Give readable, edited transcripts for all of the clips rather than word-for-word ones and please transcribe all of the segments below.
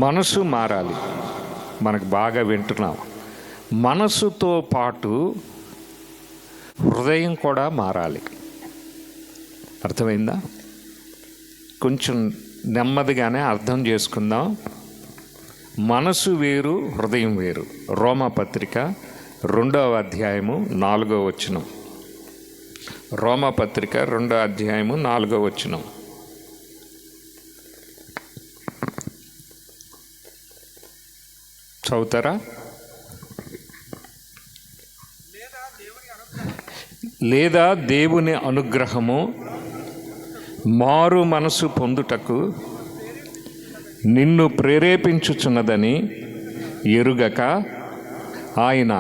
మనసు మారాలి. మనకు బాగా వింటున్నాం. మనసుతో పాటు హృదయం కూడా మారాలి. అర్థమైందా? కొంచెం నెమ్మదిగానే అర్థం చేసుకుందాం. మనసు వేరు, హృదయం వేరు. రోమాపత్రిక 2వ అధ్యాయము 4వ వచనం. రోమాపత్రిక 2వ అధ్యాయము 4వ వచనం. చదువుతారా? లేదా దేవుని అనుగ్రహము మారు మనసు పొందుటకు నిన్ను ప్రేరేపించుచున్నదని ఎరుగక ఆయన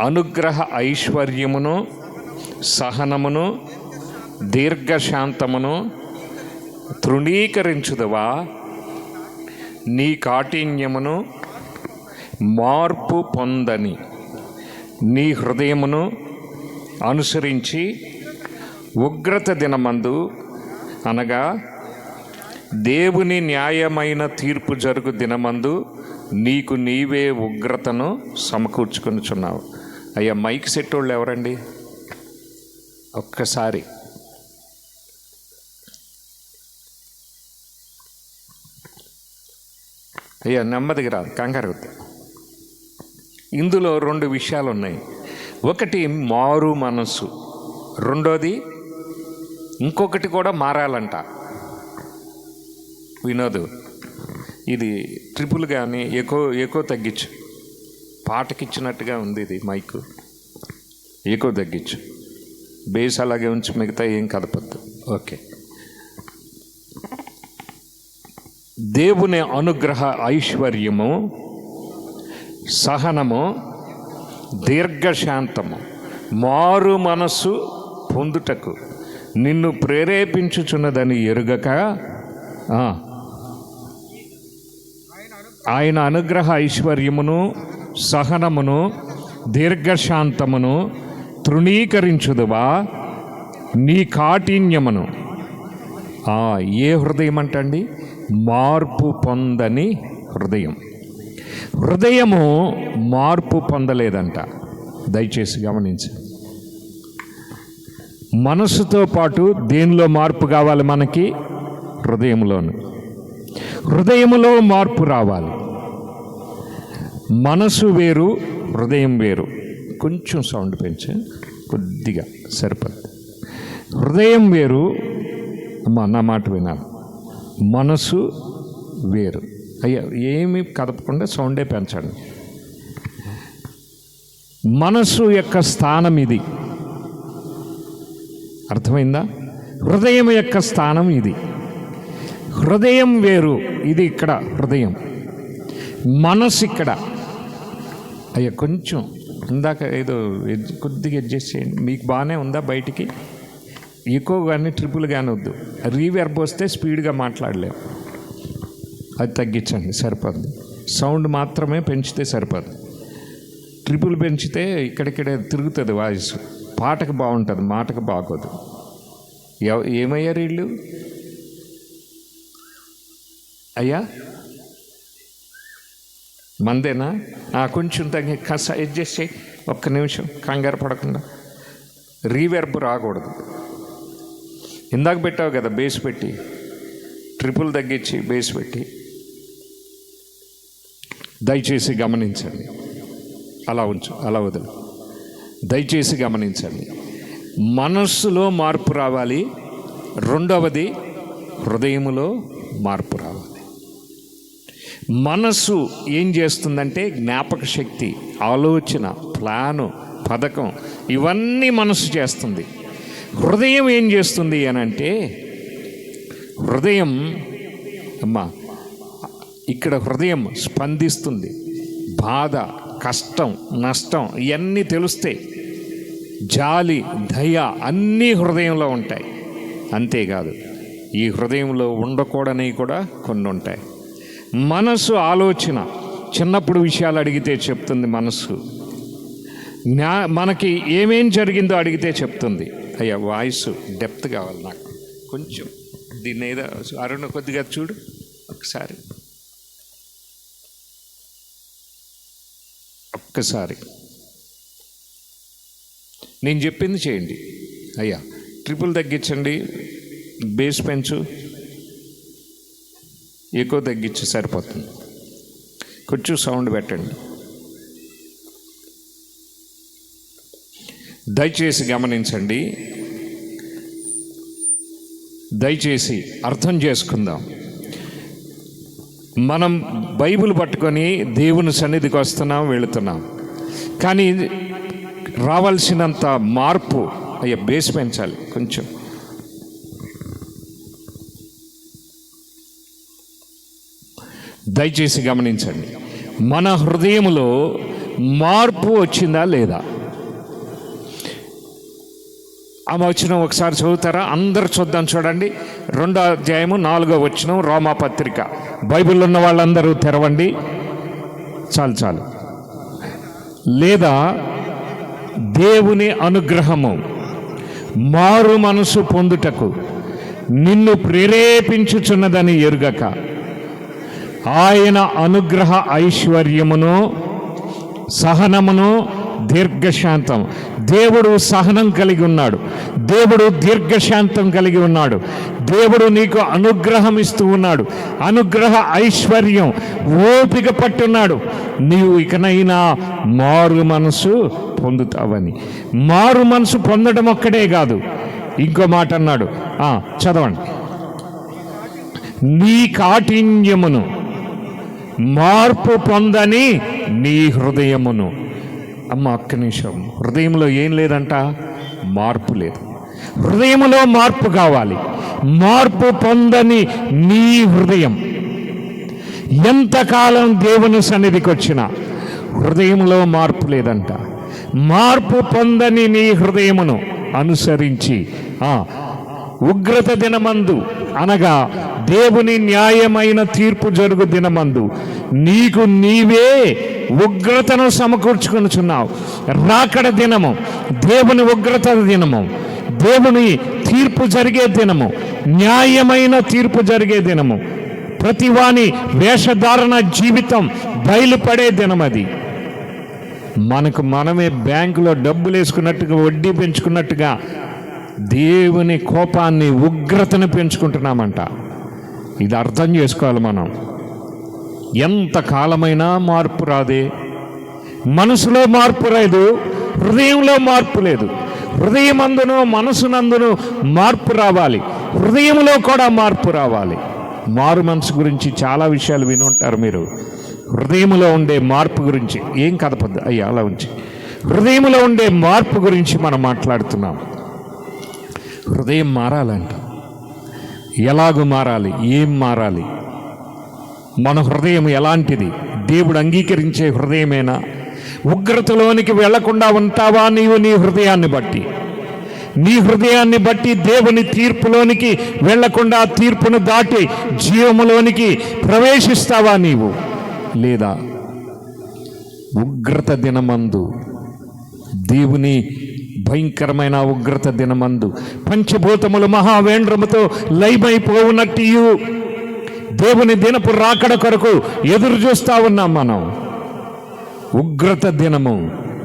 అనుగ్రహ ఐశ్వర్యమును, సహనమును, దీర్ఘశాంతమును తృణీకరించుదవా? నీ కాఠిన్యమును మార్పు పొందని నీ హృదయమును అనుసరించి ఉగ్రత దినమందు, అనగా దేవుని న్యాయమైన తీర్పు జరుగు దినమందు నీకు నీవే ఉగ్రతను సమకూర్చుకొనుచున్నావు. అయ్యా, మైక్ సెట్ వాళ్ళు ఎవరండి? ఒక్కసారి అయ్యా నెమ్మదిగా రాదు, కంగారు. ఇందులో 2 విషయాలు ఉన్నాయి. ఒకటి మారు మనసు, రెండోది ఇంకొకటి కూడా మారాలంట. వినోదు, ఇది ట్రిపుల్ కానీ ఎక్కువ తగ్గించు. పాటకిచ్చినట్టుగా ఉంది ఇది మైకు. ఎక్కువ తగ్గించు. బేస్ అలాగే ఉంచి, మిగతా ఏం కదపద్దు. ఓకే. దేవుని అనుగ్రహ ఐశ్వర్యము, సహనము, దీర్ఘశాంతము మారు మనస్సు పొందుటకు నిన్ను ప్రేరేపించుచున్నదని ఎరుగక ఆయన అనుగ్రహ ఐశ్వర్యమును, సహనమును, దీర్ఘశాంతమును తృణీకరించుదువా? నీ కాఠిన్యమును. ఏ హృదయం అంటండి? మార్పు పొందని హృదయం. హృదయము మార్పు పొందలేదంట. దయచేసి గమనించి, మనసుతో పాటు దేనిలో మార్పు కావాలి మనకి? హృదయంలోను. హృదయములో మార్పు రావాలి. మనసు వేరు, హృదయం వేరు. కొంచెం సౌండ్ పెంచే, కొద్దిగా సరిపోద్ది. హృదయం వేరు. అమ్మా, నా మాట వినాలి. మనసు వేరు. అయ్యా, ఏమి కదపకుండా సౌండే పెంచండి. మనసు యొక్క స్థానం ఇది. అర్థమైందా? హృదయం యొక్క స్థానం ఇది. హృదయం వేరు. ఇది ఇక్కడ హృదయం, మనసు ఇక్కడ. అయ్యా, కొంచెం ఇందాక ఏదో కొద్దిగా అడ్జస్ట్ చేయండి. మీకు బాగానే ఉందా? బయటికి ఎక్కువ కానీ ట్రిపుల్ కానీ వద్దు. రీవెర్బ్ వస్తే స్పీడ్గా మాట్లాడలేము. అది తగ్గించండి, సరిపోద్ది. సౌండ్ మాత్రమే పెంచితే సరిపోద్ది. ట్రిపుల్ పెంచితే ఇక్కడిక్కడే తిరుగుతుంది వాయిస్. పాటకు బాగుంటుంది, మాటకు బాగోదు. ఏమయ్యారు వీళ్ళు? అయ్యా, మందేనా? కొంచెం తగ్గి కాస్త అడ్జస్ట్ చేయి. ఒక్క నిమిషం, కంగారు పడకుండా. రీవెర్బ్ రాకూడదు. ఇందాక పెట్టావు కదా బేస్ పెట్టి, ట్రిపుల్ తగ్గించి బేస్ పెట్టి. దయచేసి గమనించండి. అలా ఉంచు, అలా వదిలి. దయచేసి గమనించండి. మనస్సులో మార్పు రావాలి. రెండవది హృదయములో మార్పు రావాలి. మనస్సు ఏం చేస్తుందంటే జ్ఞాపక శక్తి, ఆలోచన, ప్లాను, పథకం ఇవన్నీ మనస్సు చేస్తుంది. హృదయం ఏం చేస్తుంది అని అంటే, హృదయం అమ్మా ఇక్కడ హృదయం స్పందిస్తుంది. బాధ, కష్టం, నష్టం ఇవన్నీ తెలుస్తాయి. జాలి, దయ అన్నీ హృదయంలో ఉంటాయి. అంతేకాదు, ఈ హృదయంలో ఉండకూడనివి కూడా కొన్ని ఉంటాయి. మనసు ఆలోచన, చిన్నప్పుడు విషయాలు అడిగితే చెప్తుంది మనసు. మనకి ఏమేం జరిగిందో అడిగితే చెప్తుంది. అయ్యా, వాయిస్ డెప్త్ కావాలి నాకు కొంచెం. దీన్ని ఏదో అరుణ కొద్దిగా చూడు. ఒక్కసారి నేను చెప్పింది చేయండి. అయ్యా ట్రిపుల్ తగ్గించండి, బేస్ పెంచు, ఎక్కువ తగ్గించి సరిపోతుంది. కొంచెం సౌండ్ పెట్టండి. దయచేసి గమనించండి, దయచేసి అర్థం చేసుకుందాం. మనం బైబిల్ పట్టుకొని దేవుని సన్నిధికి వస్తున్నాం, వెళుతున్నాం, కానీ రావాల్సినంత మార్పు అయ్యా బేస్ పెంచాలి కొంచెం. దయచేసి గమనించండి, మన హృదయంలో మార్పు వచ్చిందా లేదా? ఆ వచనం ఒకసారి చదువుతారా? అందరు చూద్దాం. చూడండి, 2వ అధ్యాయము 4వ వచనం, రోమాపత్రిక. బైబిల్లో ఉన్న వాళ్ళందరూ తెరవండి. చాలు. లేదా దేవుని అనుగ్రహము మారు మనసు పొందుటకు నిన్ను ప్రేరేపించుచున్నదని ఎరుగక ఆయన అనుగ్రహ ఐశ్వర్యమును సహనమును దీర్ఘశాంతం. దేవుడు సహనం కలిగి ఉన్నాడు, దేవుడు దీర్ఘశాంతం కలిగి ఉన్నాడు, దేవుడు నీకు అనుగ్రహం ఇస్తూ ఉన్నాడు, అనుగ్రహ ఐశ్వర్యం ఓపిక పట్టున్నాడు. నీవు ఇకనైనా మారు మనసు పొందుతావని. మారు మనసు పొందడం ఒక్కడే కాదు, ఇంకో మాట అన్నాడు, చదవండి. నీ కాఠిన్యమును మార్పు పొందని నీ హృదయమును. ఒక్క నిమిషం. హృదయంలో ఏం లేదంట? మార్పు లేదు. హృదయంలో మార్పు కావాలి. మార్పు పొందని నీ హృదయం. ఎంతకాలం దేవుని సన్నిధికి వచ్చినా హృదయంలో మార్పు లేదంట. మార్పు పొందని నీ హృదయమును అనుసరించి ఉగ్రత దినమందు, అనగా దేవుని న్యాయమైన తీర్పు జరుగు దినమందు నీకు నీవే ఉగ్రతను సమకూర్చుకొనుచున్నావు. రాకడ దినము దేవుని ఉగ్రత దినము, దేవుని తీర్పు జరిగే దినము, న్యాయమైన తీర్పు జరిగే దినము, ప్రతివాని వేషధారణ జీవితం బయలుపడే దినం. అది మనకు మనమే బ్యాంకులో డబ్బులు వేసుకున్నట్టుగా, వడ్డీ పెంచుకున్నట్టుగా దేవుని కోపాన్ని, ఉగ్రతను పెంచుకుంటున్నామంట. ఇది అర్థం చేసుకోవాలి మనం. ఎంతకాలమైనా మార్పు రాదే. మనసులో మార్పు లేదు, హృదయంలో మార్పు లేదు. హృదయమందును మనసునందును మార్పు రావాలి, హృదయంలో కూడా మార్పు రావాలి. మారు మనసు గురించి చాలా విషయాలు వినుంటారు మీరు. హృదయంలో ఉండే మార్పు గురించి ఏం కదపద్దు అయ్యా, అలా ఉంచి. హృదయంలో ఉండే మార్పు గురించి మనం మాట్లాడుతున్నాం. హృదయం మారాలంట. ఎలాగూ మారాలి? ఏం మారాలి? మన హృదయం ఎలాంటిది? దేవుడు అంగీకరించే హృదయమేనా? ఉగ్రతలోనికి వెళ్లకుండా ఉంటావా నీవు? నీ హృదయాన్ని బట్టి, నీ హృదయాన్ని బట్టి దేవుని తీర్పులోనికి వెళ్లకుండా, తీర్పును దాటి జీవములోనికి ప్రవేశిస్తావా నీవు? లేదా ఉగ్రత దినమందు, దేవుని భయంకరమైన ఉగ్రత దినమందు పంచభూతములు మహావేంద్రముతో లయమైపోవునట్టు దేవుని దినపు రాకడ కొరకు ఎదురు చూస్తా ఉన్నాం మనం. ఉగ్రత దినము,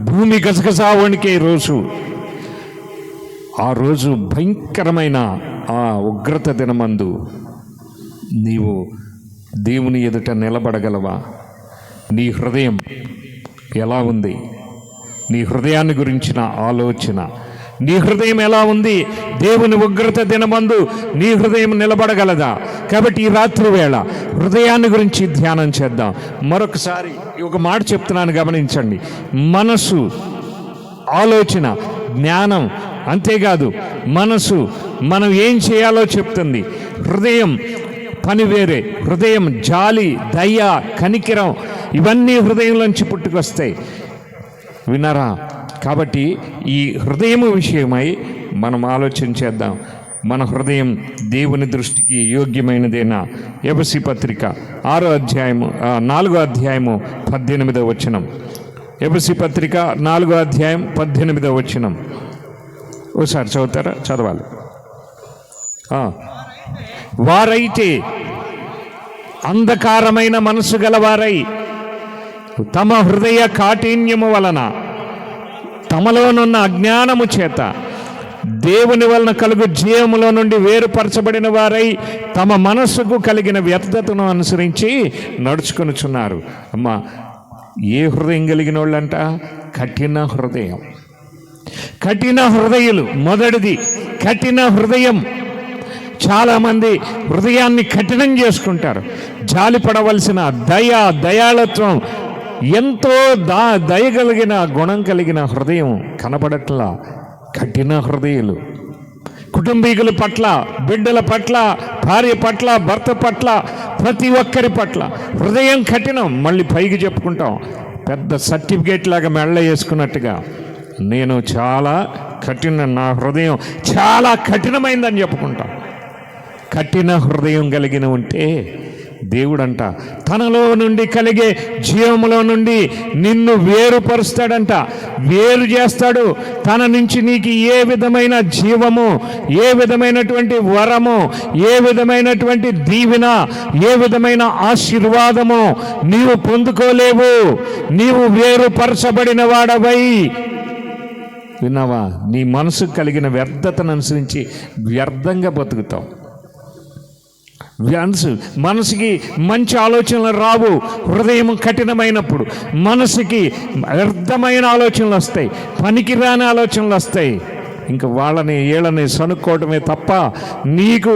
భూమి గసగసా వణికే రోజు. ఆ రోజు భయంకరమైన ఆ ఉగ్రత దినమందు నీవు దేవుని ఎదుట నిలబడగలవా? నీ హృదయం ఎలా ఉంది? నీ హృదయాన్ని గురించిన ఆలోచన, నీ హృదయం ఎలా ఉంది? దేవుని ఉగ్రత దినమందు నీ హృదయం నిలబడగలదా? కాబట్టి ఈ రాత్రి వేళ హృదయాన్ని గురించి ధ్యానం చేద్దాం. మరొకసారి ఒక మాట చెప్తున్నాను, గమనించండి. మనసు, ఆలోచన, జ్ఞానం, అంతేకాదు మనసు మనం ఏం చేయాలో చెప్తుంది. హృదయం పని వేరే. హృదయం జాలి, దయ, కనికిరం, ఇవన్నీ హృదయంలోంచి పుట్టుకొస్తాయి. విన్నారా? కాబట్టి ఈ హృదయము విషయమై మనం ఆలోచన చేద్దాం. మన హృదయం దేవుని దృష్టికి యోగ్యమైనదేనా? ఎఫెసీ పత్రిక 6వ అధ్యాయము 4వ అధ్యాయము 18వ వచనం. ఎఫెసీ పత్రిక 4వ అధ్యాయం 18వ వచనం ఓసారి చదువుతారా? చదవాలి. వారైతే అంధకారమైన మనసు గలవారై తమ హృదయ కాఠిన్యము వలన తమలోనున్న అజ్ఞానము చేత దేవుని వలన కలుగు జీవములో నుండి వేరుపరచబడిన వారై తమ మనస్సుకు కలిగిన వ్యర్థతను అనుసరించి నడుచుకొనుచున్నారు. అమ్మా, ఏ హృదయం కలిగిన వాళ్ళంట? కఠిన హృదయం. కఠిన హృదయులు. మొదటిది కఠిన హృదయం. చాలామంది హృదయాన్ని కఠినం చేసుకుంటారు. జాలిపడవలసిన దయాళత్వం, ఎంతో దయగలిగిన గుణం కలిగిన హృదయం కనపడట్లా. కఠిన హృదయులు కుటుంబీకుల పట్ల, బిడ్డల పట్ల, భార్య పట్ల, భర్త పట్ల, ప్రతి ఒక్కరి పట్ల హృదయం కఠినం. మళ్ళీ పైకి చెప్పుకుంటాం, పెద్ద సర్టిఫికేట్ లాగా మెళ్ళ వేసుకున్నట్టుగా, నేను చాలా నా హృదయం చాలా కఠినమైందని చెప్పుకుంటాం. కఠిన హృదయం కలిగిన ఉంటే దేవుడంట తనలో నుండి కలిగే జీవములో నుండి నిన్ను వేరుపరుస్తాడంట, వేరు చేస్తాడు. తన నుంచి నీకు ఏ విధమైన జీవము, ఏ విధమైనటువంటి వరము, ఏ విధమైనటువంటి దీవెన, ఏ విధమైన ఆశీర్వాదము నీవు పొందుకోలేవు. నీవు వేరుపరచబడిన వాడవై. విన్నావా? నీ మనసుకు కలిగిన వ్యర్థతను అనుసరించి వ్యర్థంగా బతుకుతావు. మనసుకి మంచి ఆలోచనలు రావు. హృదయం కఠినమైనప్పుడు మనసుకి వ్యర్థమైన ఆలోచనలు వస్తాయి, పనికిరాని ఆలోచనలు వస్తాయి. ఇంకా వీళ్ళని సనుక్కోవడమే తప్ప నీకు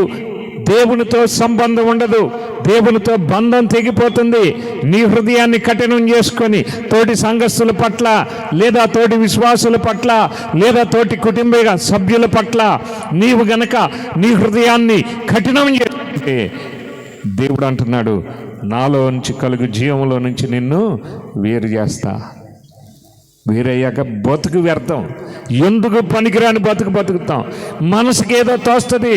దేవునితో సంబంధం ఉండదు. దేవునితో బంధం తెగిపోతుంది. నీ హృదయాన్ని కఠినం చేసుకొని తోటి సంఘస్థుల పట్ల, లేదా తోటి విశ్వాసుల పట్ల, లేదా తోటి కుటుంబ సభ్యుల పట్ల నీవు గనక నీ హృదయాన్ని కఠినం చేసుకుంటే దేవుడు అంటున్నాడు, నాలో నుంచి కలుగు జీవంలో నుంచి నిన్ను వేరు చేస్తా. వేరయ్యాక బతుకు వ్యర్థం. ఎందుకు పనికిరాని బతుకుతాం. మనసుకి ఏదో తోస్తుంది,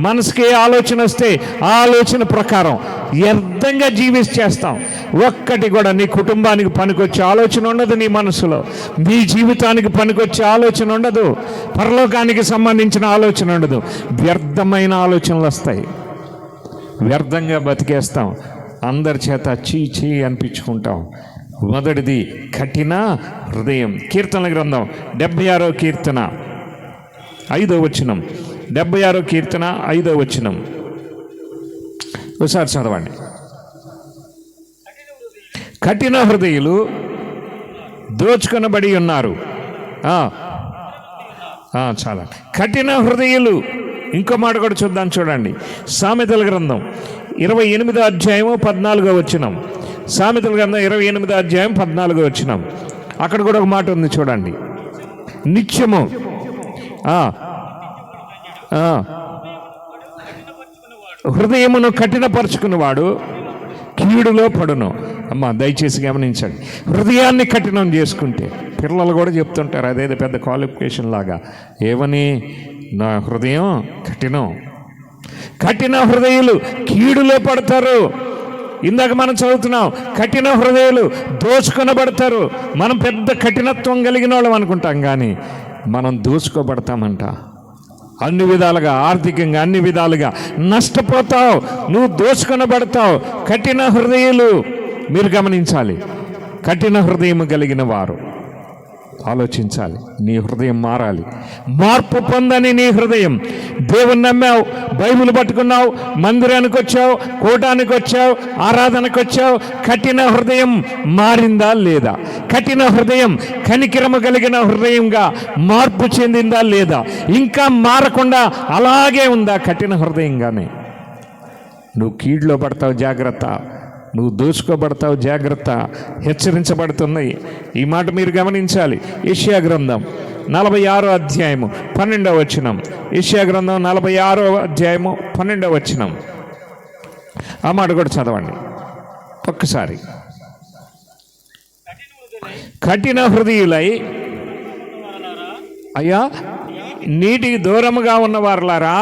మనసుకి ఏ ఆలోచన వస్తే ఆ ఆలోచన ప్రకారం వ్యర్థంగా జీవించేస్తాం. ఒక్కటి కూడా నీ కుటుంబానికి పనికొచ్చే ఆలోచన ఉండదు, నీ మనసులో నీ జీవితానికి పనికొచ్చే ఆలోచన ఉండదు, పరలోకానికి సంబంధించిన ఆలోచన ఉండదు. వ్యర్థమైన ఆలోచనలు వస్తాయి. వ్యర్థంగా బతికేస్తాం. అందరి చేత చీ అనిపించుకుంటాం. మొదటిది కఠిన హృదయం. కీర్తనల గ్రంథం 76వ కీర్తన 5వ వచనం. 76వ కీర్తన 5వ వచనం ఒకసారి చదవండి. కఠిన హృదయులు దోచుకొనబడి ఉన్నారు. చాలా కఠిన హృదయులు. ఇంకో మాట కూడా చూద్దాం, చూడండి. సామెతల గ్రంథం 28వ అధ్యాయము 14వ వచనం. సామెతల గ్రంథం 28వ అధ్యాయం 14వ వచనం. అక్కడ కూడా ఒక మాట ఉంది, చూడండి. నిత్యము హృదయమును కఠినపరుచుకున్నవాడు కీడులో పడును. అమ్మ, దయచేసి గమనించండి. హృదయాన్ని కఠినం చేసుకుంటే, పిల్లలు కూడా చెప్తుంటారు అదేదో పెద్ద క్వాలిఫికేషన్ లాగా, ఏమని? నా హృదయం కఠినం. కఠిన హృదయులు కీడులో పడతారు. ఇందాక మనం చదువుతున్నాం, కఠిన హృదయులు దోచుకొనబడతారు. మనం పెద్ద కఠినత్వం కలిగిన వాళ్ళం అనుకుంటాం, కానీ మనం దోచుకోబడతామంట. అన్ని విధాలుగా, ఆర్థికంగా అన్ని విధాలుగా నష్టపోతావు. నువ్వు దోచుకొనబడతావు. కఠిన హృదయులు. మీరు గమనించాలి, కఠిన హృదయం కలిగిన వారు ఆలోచించాలి. నీ హృదయం మారాలి. మార్పు పొందని నీ హృదయం. దేవుని నమ్మావు, బైబిల్ పట్టుకున్నావు, మందిరానికి వచ్చావు, కూటానికి వచ్చావు, ఆరాధనకు వచ్చావు. కఠిన హృదయం మారిందా లేదా? కఠిన హృదయం కనికిరము కలిగిన హృదయంగా మార్పు చెందిందా లేదా? ఇంకా మారకుండా అలాగే ఉందా కఠిన హృదయంగానే? నువ్వు కీడులో పడతావు, జాగ్రత్త. నువ్వు దోచుకోబడతావు, జాగ్రత్త. హెచ్చరించబడుతున్నాయి. ఈ మాట మీరు గమనించాలి. యెషయా గ్రంథం 46వ అధ్యాయము 12వ వచనం. యెషయా గ్రంథం 46వ అధ్యాయము 12వ వచనం. ఆ మాట కూడా చదవండి ఒక్కసారి. కఠిన హృదయులై, అయ్యా నీటికి దూరముగా ఉన్నవారులారా,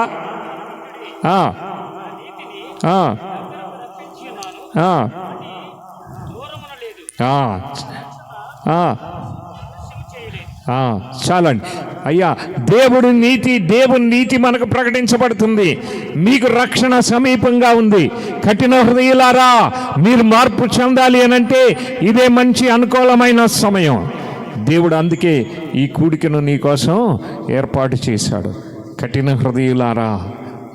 చాలండి. అయ్యా దేవుని నీతి మనకు ప్రకటించబడుతుంది. మీకు రక్షణ సమీపంగా ఉంది. కఠిన హృదయులారా, మీరు మార్పు చెందాలి అనంటే ఇదే మంచి అనుకూలమైన సమయం. దేవుడు అందుకే ఈ కూడికను నీ కోసం ఏర్పాటు చేశాడు. కఠిన హృదయులారా,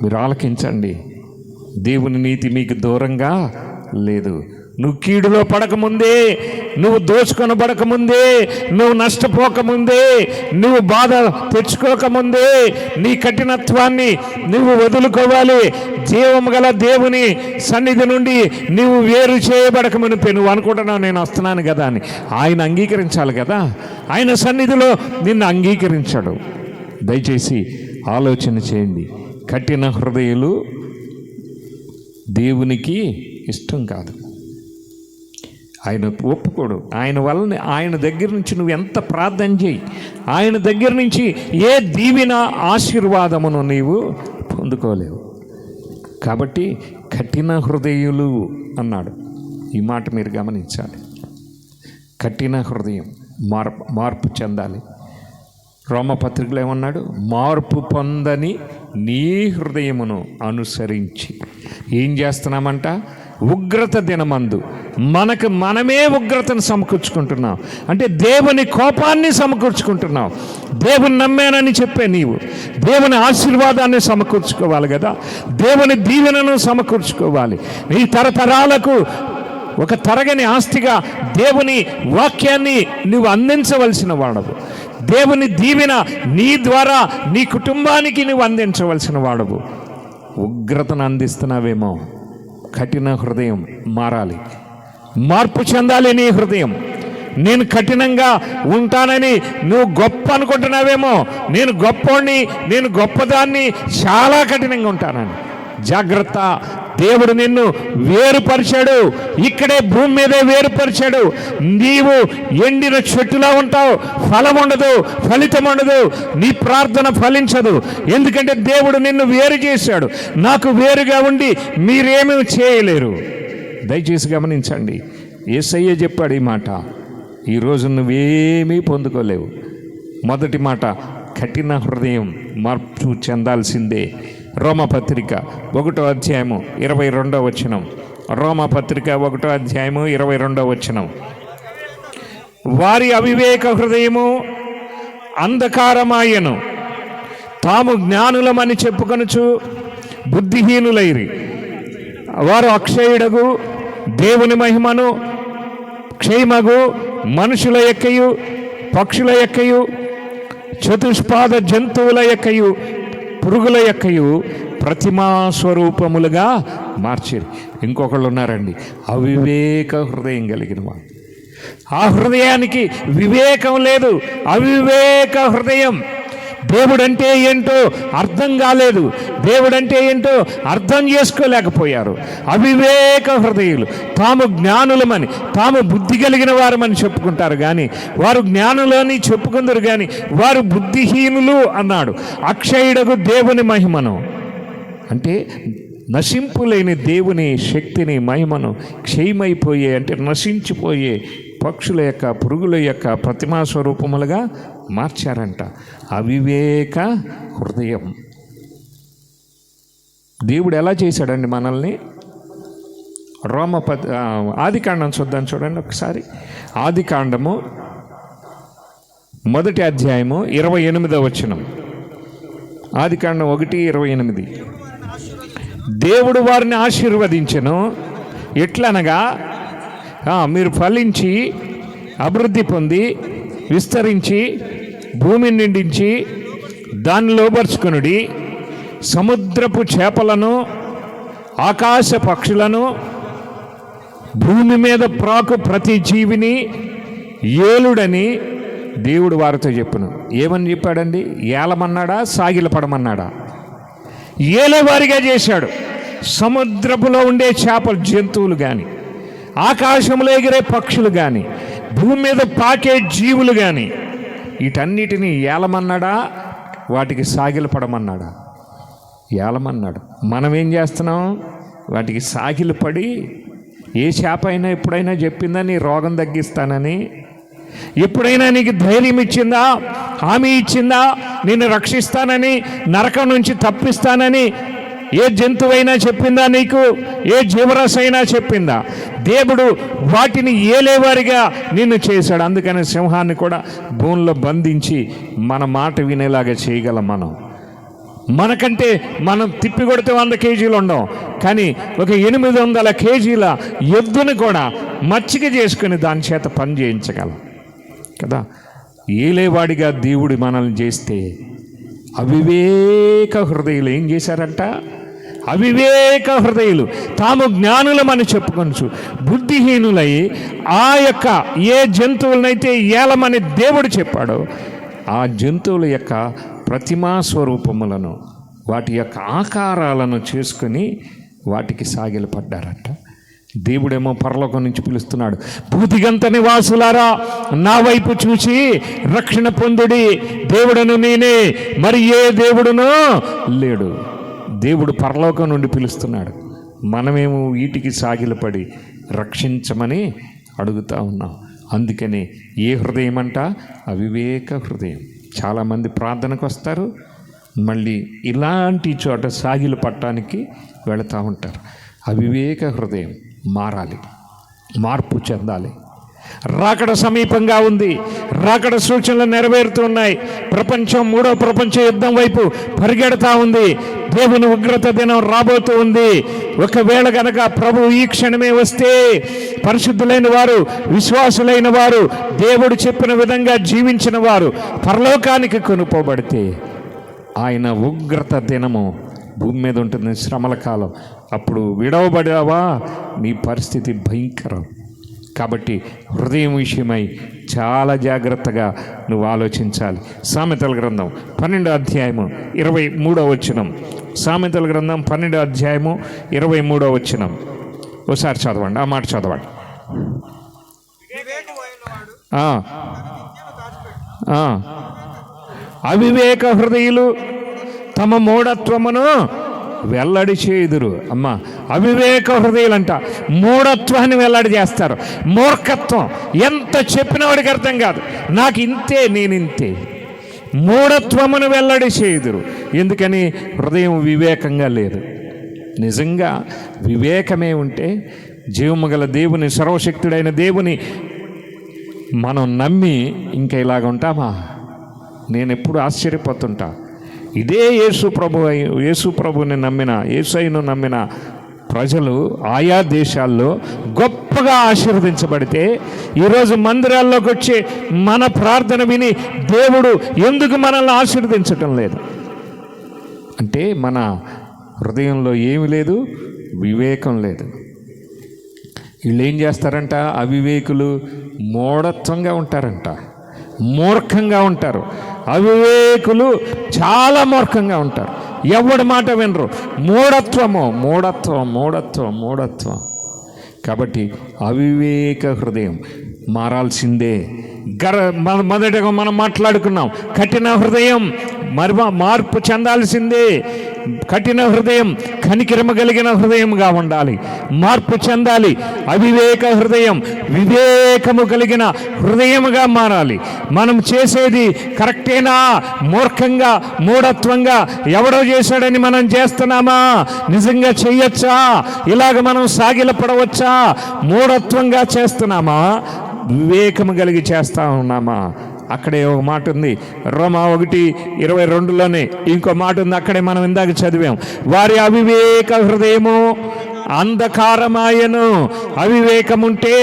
మీరు ఆలకించండి. దేవుని నీతి మీకు దూరంగా లేదు. నువ్వు కీడులో పడకముందే, నువ్వు దోచుకొనబడకముందే, నువ్వు నష్టపోకముందే, నువ్వు బాధ తెచ్చుకోకముందే నీ కఠినత్వాన్ని నువ్వు వదులుకోవాలి. జీవము గల దేవుని సన్నిధి నుండి నువ్వు వేరు చేయబడకమునిపే. నువ్వు అనుకుంటున్నావు నేను వస్తున్నాను కదా అని. ఆయన అంగీకరించాలి కదా. ఆయన సన్నిధిలో నిన్ను అంగీకరించాడు. దయచేసి ఆలోచన చేయండి. కఠిన హృదయులు దేవునికి ఇష్టం కాదు. ఆయన ఒప్పుకోడు. ఆయన దగ్గర నుంచి నువ్వు ఎంత ప్రార్థన చేయి, ఆయన దగ్గర నుంచి ఏ దీవెన ఆశీర్వాదమును నీవు పొందుకోలేవు. కాబట్టి కఠిన హృదయులు అన్నాడు. ఈ మాట మీరు గమనించాలి. కఠిన హృదయం మార్పు చెందాలి. రోమపత్రికలో ఏమన్నాడు? మార్పు పొందని నీ హృదయమును అనుసరించి ఏం చేస్తున్నామంట? ఉగ్రత దినమందు మనమే ఉగ్రతను సమకూర్చుకుంటున్నాం. అంటే దేవుని కోపాన్ని సమకూర్చుకుంటున్నాం. దేవుని నమ్మానని చెప్పే నీవు దేవుని ఆశీర్వాదాన్ని సమకూర్చుకోవాలి కదా. దేవుని దీవెనను సమకూర్చుకోవాలి. నీ తరతరాలకు ఒక తరగని ఆస్తిగా దేవుని వాక్యాన్ని నువ్వు అందించవలసిన వాడవు. దేవుని దీవెన నీ ద్వారా నీ కుటుంబానికి నువ్వు అందించవలసిన వాడవు. ఉగ్రతను అందిస్తున్నావేమో. కఠిన హృదయం మారాలి, మార్పు చెందాలి నీ హృదయం. నేను కఠినంగా ఉంటానని నువ్వు గొప్ప అనుకుంటున్నావేమో. నేను గొప్పోడిని, నేను గొప్పదాన్ని, చాలా కఠినంగా ఉంటానని. జాగ్రత్త. దేవుడు నిన్ను వేరుపరిచాడు. ఇక్కడే భూమి మీదే వేరుపరిచాడు. నీవు ఎండిన చెట్టులా ఉంటావు. ఫలం ఉండదు, ఫలితం ఉండదు, నీ ప్రార్థన ఫలించదు. ఎందుకంటే దేవుడు నిన్ను వేరు చేశాడు. నాకు వేరుగా ఉండి మీరేమీ చేయలేరు. దయచేసి గమనించండి. యేసయ్య చెప్పాడు ఈ మాట. ఈరోజు నువ్వేమీ పొందుకోలేవు. మొదటి మాట, కఠిన హృదయం మార్పు చెందాల్సిందే. రోమపత్రిక 1వ అధ్యాయము 22వ వచనం. రోమపత్రిక 1వ అధ్యాయము 22వ వచనం. వారి అవివేక హృదయము అంధకారమాయను, తాము జ్ఞానులమని చెప్పుకొనుచు బుద్ధిహీనులైరి. వారు అక్షయుడగు దేవుని మహిమను క్షయమగు మనుషుల యొక్కయు పక్షుల యొక్కయు చతుష్పాద జంతువుల యొక్కయు పురుగుల యొక్కయు ప్రతిమా స్వరూపములుగా మార్చారు. ఇంకొకళ్ళు ఉన్నారండి, అవివేక హృదయం కలిగిన వాడు. ఆ హృదయానికి వివేకం లేదు. అవివేక హృదయం. దేవుడంటే ఏంటో అర్థం కాలేదు. దేవుడంటే ఏంటో అర్థం చేసుకోలేకపోయారు. అవివేక హృదయులు. తాము జ్ఞానులమని, తాము బుద్ధి కలిగిన వారమని చెప్పుకుంటారు కానీ వారు జ్ఞానులని చెప్పుకుందరు కానీ వారు బుద్ధిహీనులు అన్నాడు. అక్షయుడగు దేవుని మహిమను, అంటే నశింపులేని దేవుని శక్తిని, మహిమను క్షయమైపోయే, అంటే నశించిపోయే పక్షుల యొక్క పురుగుల యొక్క ప్రతిమా స్వరూపములుగా మార్చారంట. అవివేక హృదయం. దేవుడు ఎలా చేశాడండి మనల్ని? ఆదికాండం చూద్దాం, చూడండి ఒకసారి. ఆదికాండము 1వ అధ్యాయము 28వ వచనం. ఆదికాండం 1:28. దేవుడు వారిని ఆశీర్వదించెను. ఎట్లనగా మీరు ఫలించి అభివృద్ధి పొంది విస్తరించి భూమిని నిండించి దాన్ని లోబర్చుకొనుడి. సముద్రపు చేపలను ఆకాశ పక్షులను భూమి మీద ప్రాకు ప్రతి జీవిని ఏలుడని దేవుడు వారితో చెప్పును. ఏమని చెప్పాడండి? ఏలమన్నాడా, సాగిలపడమన్నాడా? ఏలేవారిగా చేశాడు. సముద్రపులో ఉండే చేపలు, జంతువులు కానీ, ఆకాశంలో ఎగిరే పక్షులు కానీ, భూమి మీద పాకే జీవులు కానీ, వీటన్నిటినీ ఏలమన్నాడా, వాటికి సాగిలపడమన్నాడా? ఏలమన్నాడు. మనం ఏం చేస్తున్నాం? వాటికి సాగిలపడి, ఏ చేప అయినా ఎప్పుడైనా చెప్పిందని రోగం తగ్గిస్తానని, ఎప్పుడైనా నీకు ధైర్యం ఇచ్చిందా? హామీ ఇచ్చిందా? నిన్ను రక్షిస్తానని, నరకం నుంచి తప్పిస్తానని ఏ జంతువైనా చెప్పిందా నీకు? ఏ జీవరాశైనా చెప్పిందా? దేవుడు వాటిని ఏలేవారిగా నిన్ను చేశాడు. అందుకని సింహాన్ని కూడా భూమిలో బంధించి మన మాట వినేలాగా చేయగలం. మనకంటే మనం తిప్పి కొడితే 100 కేజీలు ఉండం, కానీ ఒక 800 కేజీల ఎద్దుని కూడా మచ్చిక చేసుకుని దాని చేత పని చేయించగలం కదా. ఏలేవాడిగా దేవుడు మనల్ని చేస్తే అవివేక హృదయులు ఏం చేశారంట? అవివేక హృదయులు తాము జ్ఞానులమని చెప్పుకొనచ్చు బుద్ధిహీనులై ఆ యొక్క ఏ జంతువులనైతే ఏలమని దేవుడు చెప్పాడో ఆ జంతువుల యొక్క ప్రతిమా స్వరూపములను, వాటి యొక్క ఆకారాలను చేసుకుని వాటికి సాగిలపడ్డారట. దేవుడేమో పరలోకం నుంచి పిలుస్తున్నాడు, భూదిగంత నివాసులారా నా వైపు చూసి రక్షణ పొందుడి, దేవుడను నేనే, మరి ఏ దేవుడునో లేడు. దేవుడు పరలోకం నుండి పిలుస్తున్నాడు, మనమేమో వీటికి సాగిలపడి రక్షించమని అడుగుతూ ఉన్నాం. అందుకని ఏ హృదయం అంట? అవివేక హృదయం. చాలామంది ప్రార్థనకు వస్తారు, మళ్ళీ ఇలాంటి చోట సాగిలు పట్టడానికి వెళుతూ ఉంటారు. అవివేక హృదయం మారాలి, మార్పు చెందాలి. రాకడ సమీపంగా ఉంది, రాకడ సూచనలు నెరవేరుతున్నాయి. ప్రపంచం 3వ ప్రపంచ యుద్ధం వైపు పరిగెడతా ఉంది. దేవుని ఉగ్రత దినం రాబోతూ ఉంది. ఒకవేళ గనక ప్రభు ఈ క్షణమే వస్తే పరిశుద్ధులైన వారు, విశ్వాసులైన వారు, దేవుడు చెప్పిన విధంగా జీవించిన వారు పరలోకానికి కొనుక్కోబడితే ఆయన ఉగ్రత దినము భూమి మీద ఉంటుంది, శ్రమల కాలం. అప్పుడు విడవబడావా, నీ పరిస్థితి భయంకరం. కాబట్టి హృదయం విషయమై చాలా జాగ్రత్తగా నువ్వు ఆలోచించాలి. సామెతల గ్రంథం 12వ అధ్యాయము 23వ వచనం. సామెతల గ్రంథం 12వ అధ్యాయము 23వ వచనం. ఒకసారి చదవండి, ఆ మాట చదవండి. అవివేక హృదయులు తమ మూఢత్వమును వెల్లడి చేయుదురు. అమ్మ, అవివేక హృదయులంట మూఢత్వాన్ని వెల్లడి చేస్తారు. మూర్ఖత్వం ఎంత చెప్పిన వాడికి అర్థం కాదు. నాకు ఇంతే, నేను ఇంతే. మూఢత్వమును వెల్లడి చేయుదురు. ఎందుకని? హృదయం వివేకంగా లేదు. నిజంగా వివేకమే ఉంటే జీవము గల దేవుని, సర్వశక్తుడైన దేవుని మనం నమ్మి ఇంకా ఇలాగ ఉంటామా? నేను ఎప్పుడు ఆశ్చర్యపోతుంటా. ఇదే యేసు ప్రభుని నమ్మిన, యేసయ్యను నమ్మిన ప్రజలు ఆయా దేశాల్లో గొప్పగా ఆశీర్వదించబడితే ఈరోజు మందిరాల్లోకి వచ్చి మన ప్రార్థన విని దేవుడు ఎందుకు మనల్ని ఆశీర్వదించటం లేదు? అంటే మన హృదయంలో ఏమి లేదు, వివేకం లేదు. వీళ్ళు ఏం చేస్తారంట? అవివేకులు మూఢత్వంగా ఉంటారంట, మూర్ఖంగా ఉంటారు. అవివేకులు చాలా మూర్ఖంగా ఉంటారు, ఎవడి మాట వినరు. మూఢత్వం. కాబట్టి అవివేక హృదయం మారాల్సిందే. మొదటగా మనం మాట్లాడుకున్నాం, కఠిన హృదయం మార్పు చెందాల్సిందే. కఠిన హృదయం కనికిరమ కలిగిన హృదయంగా ఉండాలి, మార్పు చెందాలి. అవివేక హృదయం వివేకము కలిగిన హృదయముగా మారాలి. మనం చేసేది కరెక్టేనా? మూర్ఖంగా, మూఢత్వంగా ఎవడో చేశాడని మనం చేస్తున్నామా? నిజంగా చెయ్యొచ్చా? ఇలాగ మనం సాగిలపడవచ్చా? మూఢత్వంగా చేస్తున్నామా, వివేకము కలిగి చేస్తా ఉన్నామా? అక్కడే ఒక మాట ఉంది, రోమా 1:22లోనే ఇంకో మాట ఉంది. అక్కడే మనం ఇందాక చదివాం, వారి అవివేక హృదయము అంధకారమాయను. అవివేకముంటే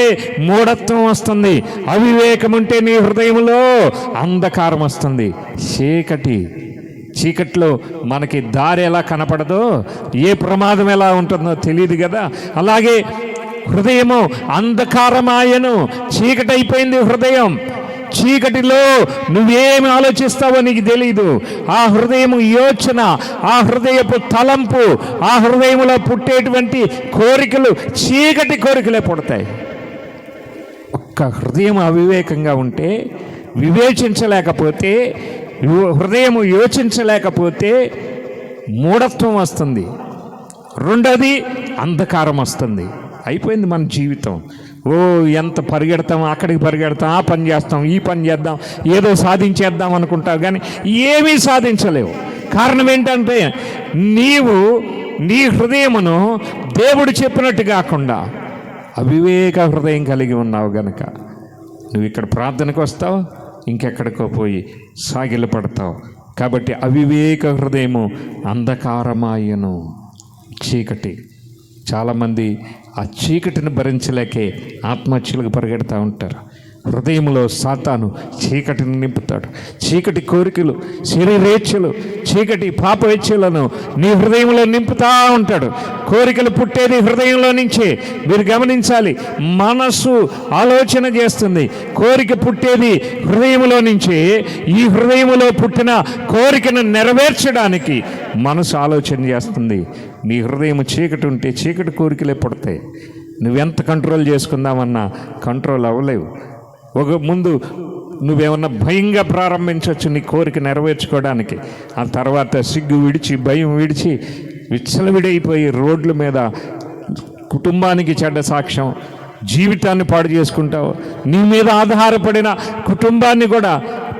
మూఢత్వం వస్తుంది, అవివేకముంటే నీ హృదయంలో అంధకారం వస్తుంది. చీకట్లో మనకి దారి ఎలా కనపడదో, ఏ ప్రమాదం ఎలా ఉంటుందో తెలియదు కదా. అలాగే హృదయము అంధకారమాయను, చీకటైపోయింది హృదయం. చీకటిలో నువ్వేమి ఆలోచిస్తావో నీకు తెలీదు. ఆ హృదయము యోచన, ఆ హృదయపు తలంపు, ఆ హృదయంలో పుట్టేటువంటి కోరికలు చీకటి కోరికలే పుడతాయి. ఒక్క హృదయం అవివేకంగా ఉంటే, వివేచించలేకపోతే, హృదయము యోచించలేకపోతే మూఢత్వం వస్తుంది. రెండోది అంధకారం వస్తుంది. అయిపోయింది మన జీవితం. ఎంత పరిగెడతాం, అక్కడికి పరిగెడతాం, ఆ పని చేస్తాం, ఈ పని చేద్దాం, ఏదో సాధించేద్దాం అనుకుంటావు, కానీ ఏమీ సాధించలేవు. కారణం ఏంటంటే నీవు నీ హృదయమును దేవుడు చెప్పినట్టు కాకుండా అవివేక హృదయం కలిగి ఉన్నావు గనక నువ్వు ఇక్కడ ప్రార్థనకు వస్తావు, ఇంకెక్కడికో పోయి సాగిల పడతావు. కాబట్టి అవివేక హృదయము అంధకారమాయను, చీకటి. చాలామంది ఆ చీకటిని భరించలేకే ఆత్మహత్యలకు పరిగెడతా ఉంటారు. హృదయంలో సాతాను చీకటిని నింపుతాడు. చీకటి కోరికలు, శరీరేచ్ఛలు, చీకటి పాపేచ్ఛలను నీ హృదయంలో నింపుతా ఉంటాడు. కోరికలు పుట్టేది హృదయంలో నుంచే. మీరు గమనించాలి, మనసు ఆలోచన చేస్తుంది, కోరిక పుట్టేది హృదయంలో నుంచే. ఈ హృదయంలో పుట్టిన కోరికను నెరవేర్చడానికి మనసు ఆలోచన చేస్తుంది. నీ హృదయం చీకటి ఉంటే చీకటి కోరికలే పుడతాయి. నువ్వెంత కంట్రోల్ చేసుకుందామన్నా కంట్రోల్ అవ్వలేవు. ముందు నువ్వేమన్నా భయంగా ప్రారంభించవచ్చు నీ కోరిక నెరవేర్చుకోవడానికి. ఆ తర్వాత సిగ్గు విడిచి, భయం విడిచి విచ్చలవిడైపోయి రోడ్ల మీద కుటుంబానికి చెడ్డ సాక్ష్యం, జీవితాన్ని పాడు చేసుకుంటావు. నీ మీద ఆధారపడిన కుటుంబాన్ని కూడా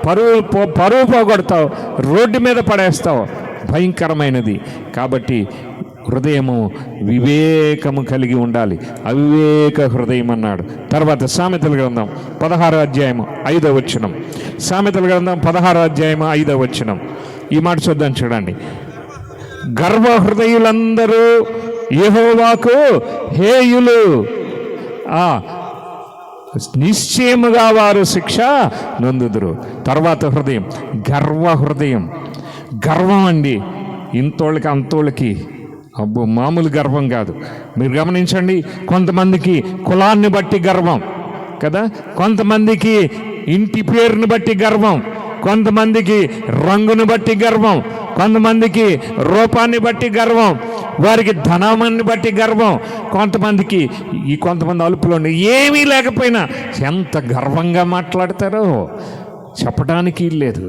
పరువు పోగొడతావు, రోడ్డు మీద పడేస్తావు. భయంకరమైనది. కాబట్టి హృదయము వివేకము కలిగి ఉండాలి. అవివేక హృదయం అన్నాడు. తర్వాత సామెతల గ్రంథం 16వ అధ్యాయము 5వ వచనం. సామెతల గ్రంథం 16వ అధ్యాయము 5వ వచనం. ఈ మాట చూద్దాం, చూడండి. గర్వ హృదయులందరూ యెహోవాకు హేయులు, నిశ్చయముగా వారు శిక్ష నొందుదురు. తర్వాత హృదయం, గర్వ హృదయం. గర్వం అండి, ఇంతోళ్ళకి అంతోళ్ళకి. అబ్బో, మామూలు గర్వం కాదు. మీరు గమనించండి, కొంతమందికి కులాన్ని బట్టి గర్వం కదా, కొంతమందికి ఇంటి పేరుని బట్టి గర్వం, కొంతమందికి రంగుని బట్టి గర్వం, కొంతమందికి రూపాన్ని బట్టి గర్వం, వారికి ధనాన్ని బట్టి గర్వం, కొంతమంది అలుపులో ఏమీ లేకపోయినా ఎంత గర్వంగా మాట్లాడతారో చెప్పడానికి లేదు.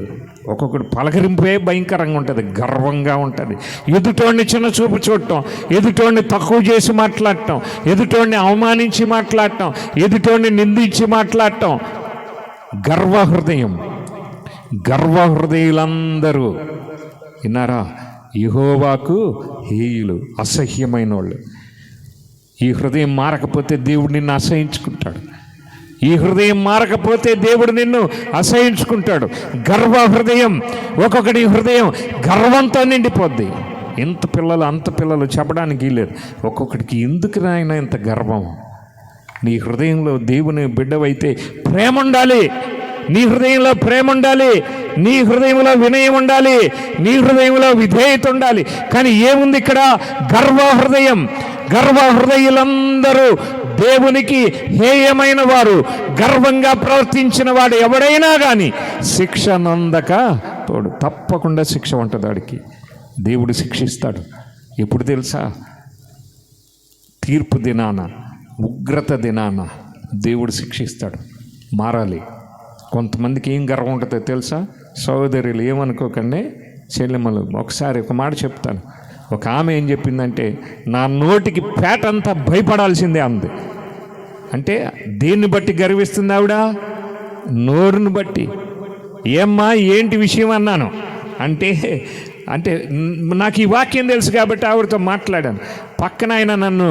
ఒక్కొక్కడు పలకరింపే భయంకరంగా ఉంటుంది, గర్వంగా ఉంటుంది. ఎదుటోడిని చిన్న చూపు చూడటం, ఎదుటోడిని తక్కువ చేసి మాట్లాడటం, ఎదుటోడిని అవమానించి మాట్లాడటం, ఎదుటోడిని నిందించి మాట్లాడటం. గర్వ హృదయం. గర్వ హృదయులందరూ విన్నారా, యెహోవాకు హేయులు, అసహ్యమైన వాళ్ళు. ఈ హృదయం మారకపోతే దేవుడు నిన్ను అసహించుకుంటాడు. ఈ హృదయం మారకపోతే దేవుడు నిన్ను అసహించుకుంటాడు. గర్వ హృదయం. ఒక్కొక్కటి హృదయం గర్వంతో నిండిపోద్ది. ఇంత పిల్లలు అంత పిల్లలు చెప్పడానికి లేదు. ఒక్కొక్కడికి ఎందుకు నాయన ఇంత గర్వం? నీ హృదయంలో దేవుని బిడ్డవైతే ప్రేమ ఉండాలి, నీ హృదయంలో ప్రేమ ఉండాలి, నీ హృదయంలో వినయం ఉండాలి, నీ హృదయంలో విధేయత ఉండాలి. కానీ ఏముంది ఇక్కడ? గర్వ హృదయం. గర్వ హృదయులందరూ దేవునికి హేయమైన వారు. గర్వంగా ప్రవర్తించిన వాడు ఎవడైనా కానీ శిక్ష నొందక తోడు. తప్పకుండా శిక్ష ఉంటుంది వాడికి. దేవుడు శిక్షిస్తాడు. ఎప్పుడు తెలుసా? తీర్పు దినాన, ఉగ్రత దినాన దేవుడు శిక్షిస్తాడు. మారాలి. కొంతమందికి ఏం గర్వం ఉంటుందో తెలుసా? సహోదరులు ఏమనుకోకండి, చెల్లెమ్మలు, ఒకసారి ఒక మాట చెప్తాను. ఒక ఆమె ఏం చెప్పిందంటే, నా నోటికి పేటంతా భయపడాల్సిందే అంది. అంటే దేన్ని బట్టి గర్విస్తుంది ఆవిడ? నోరుని బట్టి. ఏమ్మా ఏంటి విషయం అన్నాను. అంటే నాకు ఈ వాక్యం తెలుసు కాబట్టి ఆవిడతో మాట్లాడాను. పక్కన ఆయన నన్ను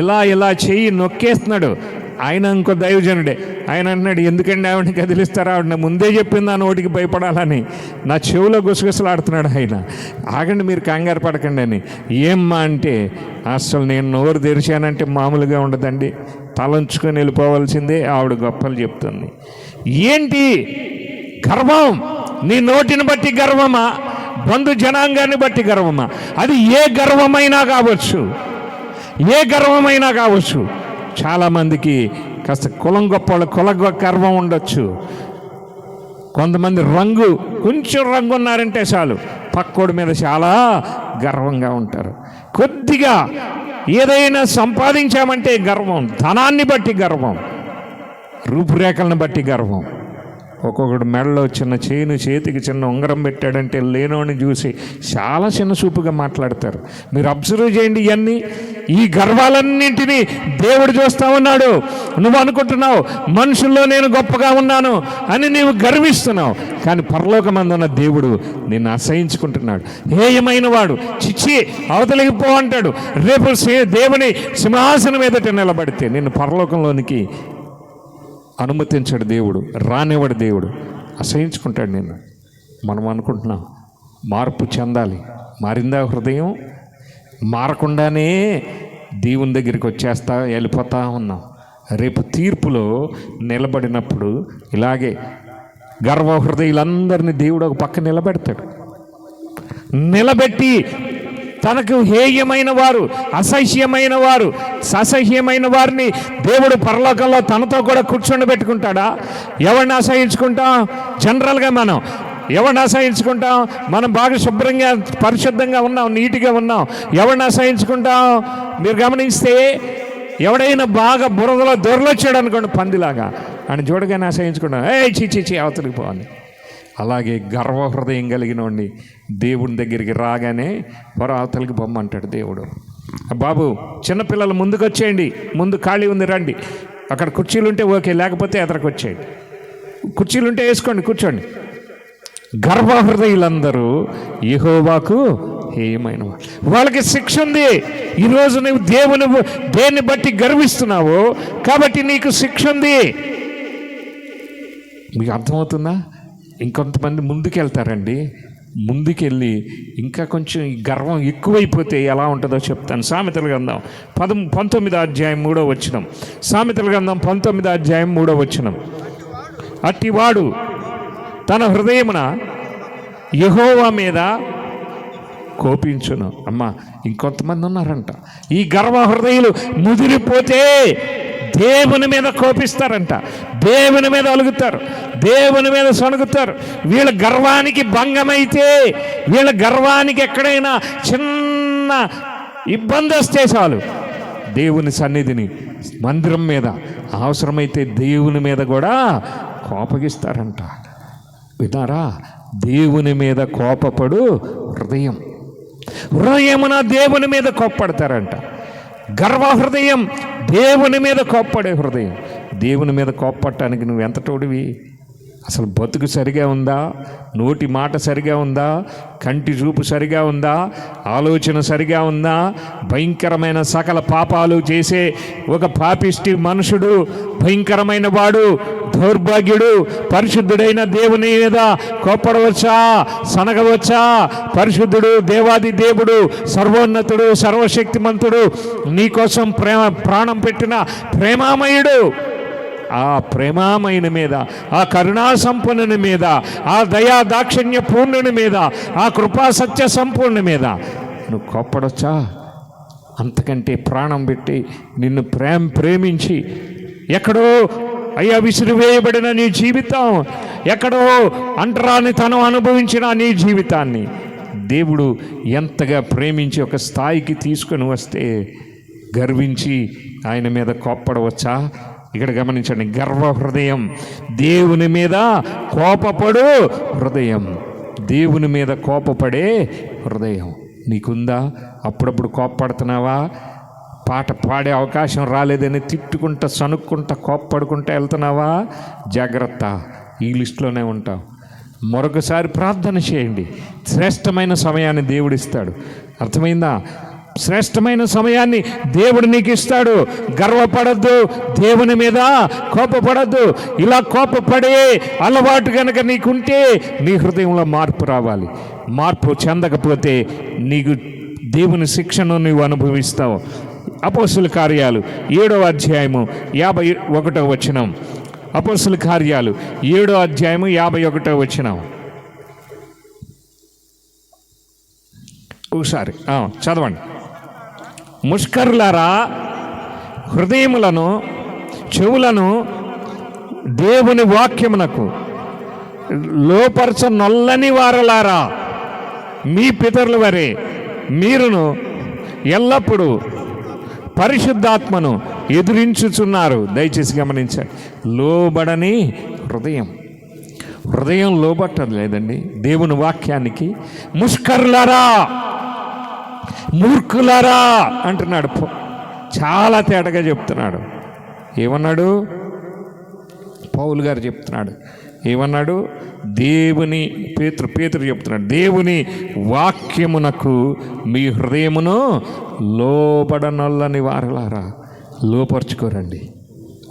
ఇలా చెయ్యి నొక్కేస్తున్నాడు. ఆయన ఇంకో దైవజనుడే. ఆయన అన్నాడు, ఎందుకండి ఆవిడని కదిలిస్తారా? ఆవిడ ముందే చెప్పింది నా నోటికి భయపడాలని. నా చెవులో గుసగుసలాడుతున్నాడు ఆయన. ఆగండి, మీరు కంగారు పడకండి అని. ఏమ్మా అంటే, అసలు నేను నోరు తెరిచానంటే మామూలుగా ఉండదండి, తలంచుకొని వెళ్ళిపోవాల్సిందే. ఆవిడ గొప్పలు చెప్తుంది. ఏంటి గర్వం? నీ నోటిని బట్టి గర్వమా? బంధు జనాంగాన్ని బట్టి గర్వమా? అది ఏ గర్వమైనా కావచ్చు, ఏ గర్వమైనా కావచ్చు. చాలామందికి కాస్త కులం గొప్ప కుల గర్వం ఉండొచ్చు. కొంతమంది కొంచెం రంగు ఉన్నారంటే చాలు పక్కోడి మీద చాలా గర్వంగా ఉంటారు. కొద్దిగా ఏదైనా సంపాదించామంటే గర్వం, ధనాన్ని బట్టి గర్వం, రూపురేఖలను బట్టి గర్వం. ఒక్కొక్కడు మెడలో చిన్న చైను, చేతికి చిన్న ఉంగరం పెట్టాడంటే లేనోని చూసి చాలా చిన్న చూపుగా మాట్లాడతారు. మీరు అబ్జర్వ్ చేయండి. ఇవన్నీ, ఈ గర్వాలన్నింటినీ దేవుడు చూస్తూ ఉన్నాడు. నువ్వు అనుకుంటున్నావు మనుషుల్లో నేను గొప్పగా ఉన్నాను అని నీవు గర్విస్తున్నావు, కానీ పరలోకమందున్న దేవుడు నిన్ను అసహించుకుంటున్నాడు. హేయమైన వాడు చిచ్చి అవతలికి పో అంటాడు. రేపు దేవుని సింహాసనం ఎదుట నిలబడితే నిన్ను పరలోకంలోనికి అనుమతించాడు దేవుడు, రానివాడు దేవుడు, అసహించుకుంటాడు నిన్ను. మనం అనుకుంటున్నాం మార్పు చెందాలి. మారిందా హృదయం? మారకుండానే దేవుని దగ్గరికి వెళ్ళిపోతా ఉన్నాం. రేపు తీర్పులో నిలబడినప్పుడు ఇలాగే గర్వ హృదయులందరినీ దేవుడు ఒక పక్క నిలబెడతాడు. నిలబెట్టి తనకు హేయమైన వారు, అసహ్యమైన వారు, అసహ్యమైన వారిని దేవుడు పరలోకంలో తనతో కూడా కూర్చొని పెట్టుకుంటాడా? ఎవరిని అసహించుకుంటాం? జనరల్గా మనం ఎవరిని అసహించుకుంటాం? మనం బాగా శుభ్రంగా పరిశుద్ధంగా ఉన్నాం, నీట్గా ఉన్నాం. ఎవరిని అసహించుకుంటాం? మీరు గమనిస్తే ఎవడైనా బాగా బురదలో దొరలొచ్చాడు అనుకోండి, పందిలాగా అని చూడగానే అసహించుకుంటాం. చీ అవతలికి పోవాలి. అలాగే గర్వ హృదయం కలిగిన వాడిని దేవుని దగ్గరికి రాగానే అవతలికి బొమ్మంటాడు దేవుడు. బాబు, చిన్నపిల్లలు ముందుకు వచ్చేయండి, ముందు ఖాళీ ఉంది రండి. అక్కడ కుర్చీలుంటే ఓకే, లేకపోతే ఎదరికి వచ్చేయండి. కుర్చీలుంటే వేసుకోండి, కూర్చోండి. గర్వ హృదయులందరూ యెహోవాకు హేయమైన వాళ్ళకి శిక్ష ఉంది. ఈరోజు నువ్వు దేన్ని బట్టి గర్విస్తున్నావు కాబట్టి నీకు శిక్ష ఉంది. మీకు అర్థమవుతుందా? ఇంకొంతమంది ముందుకెళ్తారండి. ముందుకెళ్ళి ఇంకా కొంచెం ఈ గర్వం ఎక్కువైపోతే ఎలా ఉంటుందో చెప్తాను. సామెతల గ్రంథం 19వ అధ్యాయం 3వ వచనం. సామెతల గ్రంథం 19వ అధ్యాయం 3వ వచనం. అట్టివాడు తన హృదయమున యెహోవా మీద కోపించును. అమ్మ, ఇంకొంతమంది ఉన్నారంట, ఈ గర్వ హృదయులు ముదిరిపోతే దేవుని మీద కోపిస్తారంట, దేవుని మీద అలుగుతారు, దేవుని మీద సణుగుతారు. వీళ్ళ గర్వానికి భంగమైతే, వీళ్ళ గర్వానికి ఎక్కడైనా చిన్న ఇబ్బంది వస్తే చాలు దేవుని సన్నిధిని, మందిరం మీద, అవసరమైతే దేవుని మీద కూడా కోపగిస్తారంట. విన్నారా? దేవుని మీద కోపపడు హృదయమున దేవుని మీద కోప్పడతారంట. గర్వ హృదయం దేవుని మీద కోప్పడే హృదయం. దేవుని మీద కోప్పడటానికి నువ్వు ఎంత తోడివి? అసలు బతుకు సరిగా ఉందా? నోటి మాట సరిగా ఉందా? కంటి చూపు సరిగా ఉందా? ఆలోచన సరిగా ఉందా? భయంకరమైన సకల పాపాలు చేసే ఒక పాపిష్టి మనుషుడు, భయంకరమైన వాడు, దౌర్భాగ్యుడు, పరిశుద్ధుడైన దేవుని మీద కోప్పడవచ్చా? సనగవచ్చా? పరిశుద్ధుడు, దేవాది దేవుడు, సర్వోన్నతుడు, సర్వశక్తిమంతుడు, నీకోసం ప్రాణం పెట్టిన ప్రేమామయుడు, ఆ ప్రేమామయుని మీద, ఆ కరుణా సంపన్నుని మీద, ఆ దయా దాక్షిణ్య పూర్ణుని మీద, ఆ కృపా సత్య సంపూర్ణి మీద నువ్వు కోప్పడొచ్చా? అంతకంటే ప్రాణం పెట్టి నిన్ను ప్రేమించి ఎక్కడో అయ్యా విసిరివేయబడిన నీ జీవితం, ఎక్కడో అంటరాని తను అనుభవించిన నీ జీవితాన్ని దేవుడు ఎంతగా ప్రేమించి ఒక స్థాయికి తీసుకొని వస్తే గర్వించి ఆయన మీద కోప్పడవచ్చా? ఇక్కడ గమనించండి, గర్వ హృదయం, దేవుని మీద కోపపడు హృదయం, దేవుని మీద కోపపడే హృదయం నీకుందా? అప్పుడప్పుడు కోప్పడుతున్నావా? పాట పాడే అవకాశం రాలేదని తిట్టుకుంటా, సనుక్కుంటా, కోప్పడుకుంటా వెళ్తున్నావా? జాగ్రత్త, ఈ లిస్టులోనే ఉంటావు. మరొకసారి ప్రార్థన చేయండి. శ్రేష్టమైన సమయాన్ని దేవుడిస్తాడు. అర్థమైందా? శ్రేష్టమైన సమయాన్ని దేవుడు నీకు ఇస్తాడు. గర్వపడద్దు, దేవుని మీద కోపపడద్దు. ఇలా కోపపడే అలవాటు కనుక నీకుంటే నీ హృదయంలో మార్పు రావాలి. మార్పు చెందకపోతే నీకు దేవుని శిక్షను నీవు అనుభవిస్తావు. అపోస్తుల కార్యాలు 7వ అధ్యాయము 51వ వచనం. అపోస్తుల కార్యాలు 7వ అధ్యాయము 51వ వచనం. ఒకసారి చదవండి. ముష్కరులారా, హృదయములను చెవులను దేవుని వాక్యమునకు లోపరచ నొల్లని వారలారా, మీ పితరుల వరే మీరును ఎల్లప్పుడూ పరిశుద్ధాత్మను ఎదిరించుచున్నారు. దయచేసి గమనించండి. లోబడని హృదయం. హృదయం లోబట్టదు లేదండి దేవుని వాక్యానికి. ముష్కరులారా, మూర్ఖులారా అంటున్నాడు. చాలా తేటగా చెప్తున్నాడు. ఏమన్నాడు? పౌలు గారు చెప్తున్నాడు. ఏమన్నాడు? దేవుని పేతురు చెప్తున్నాడు, దేవుని వాక్యమునకు మీ హృదయమును లోబడనొల్లని వారలారా. లోపరుచుకోరండి.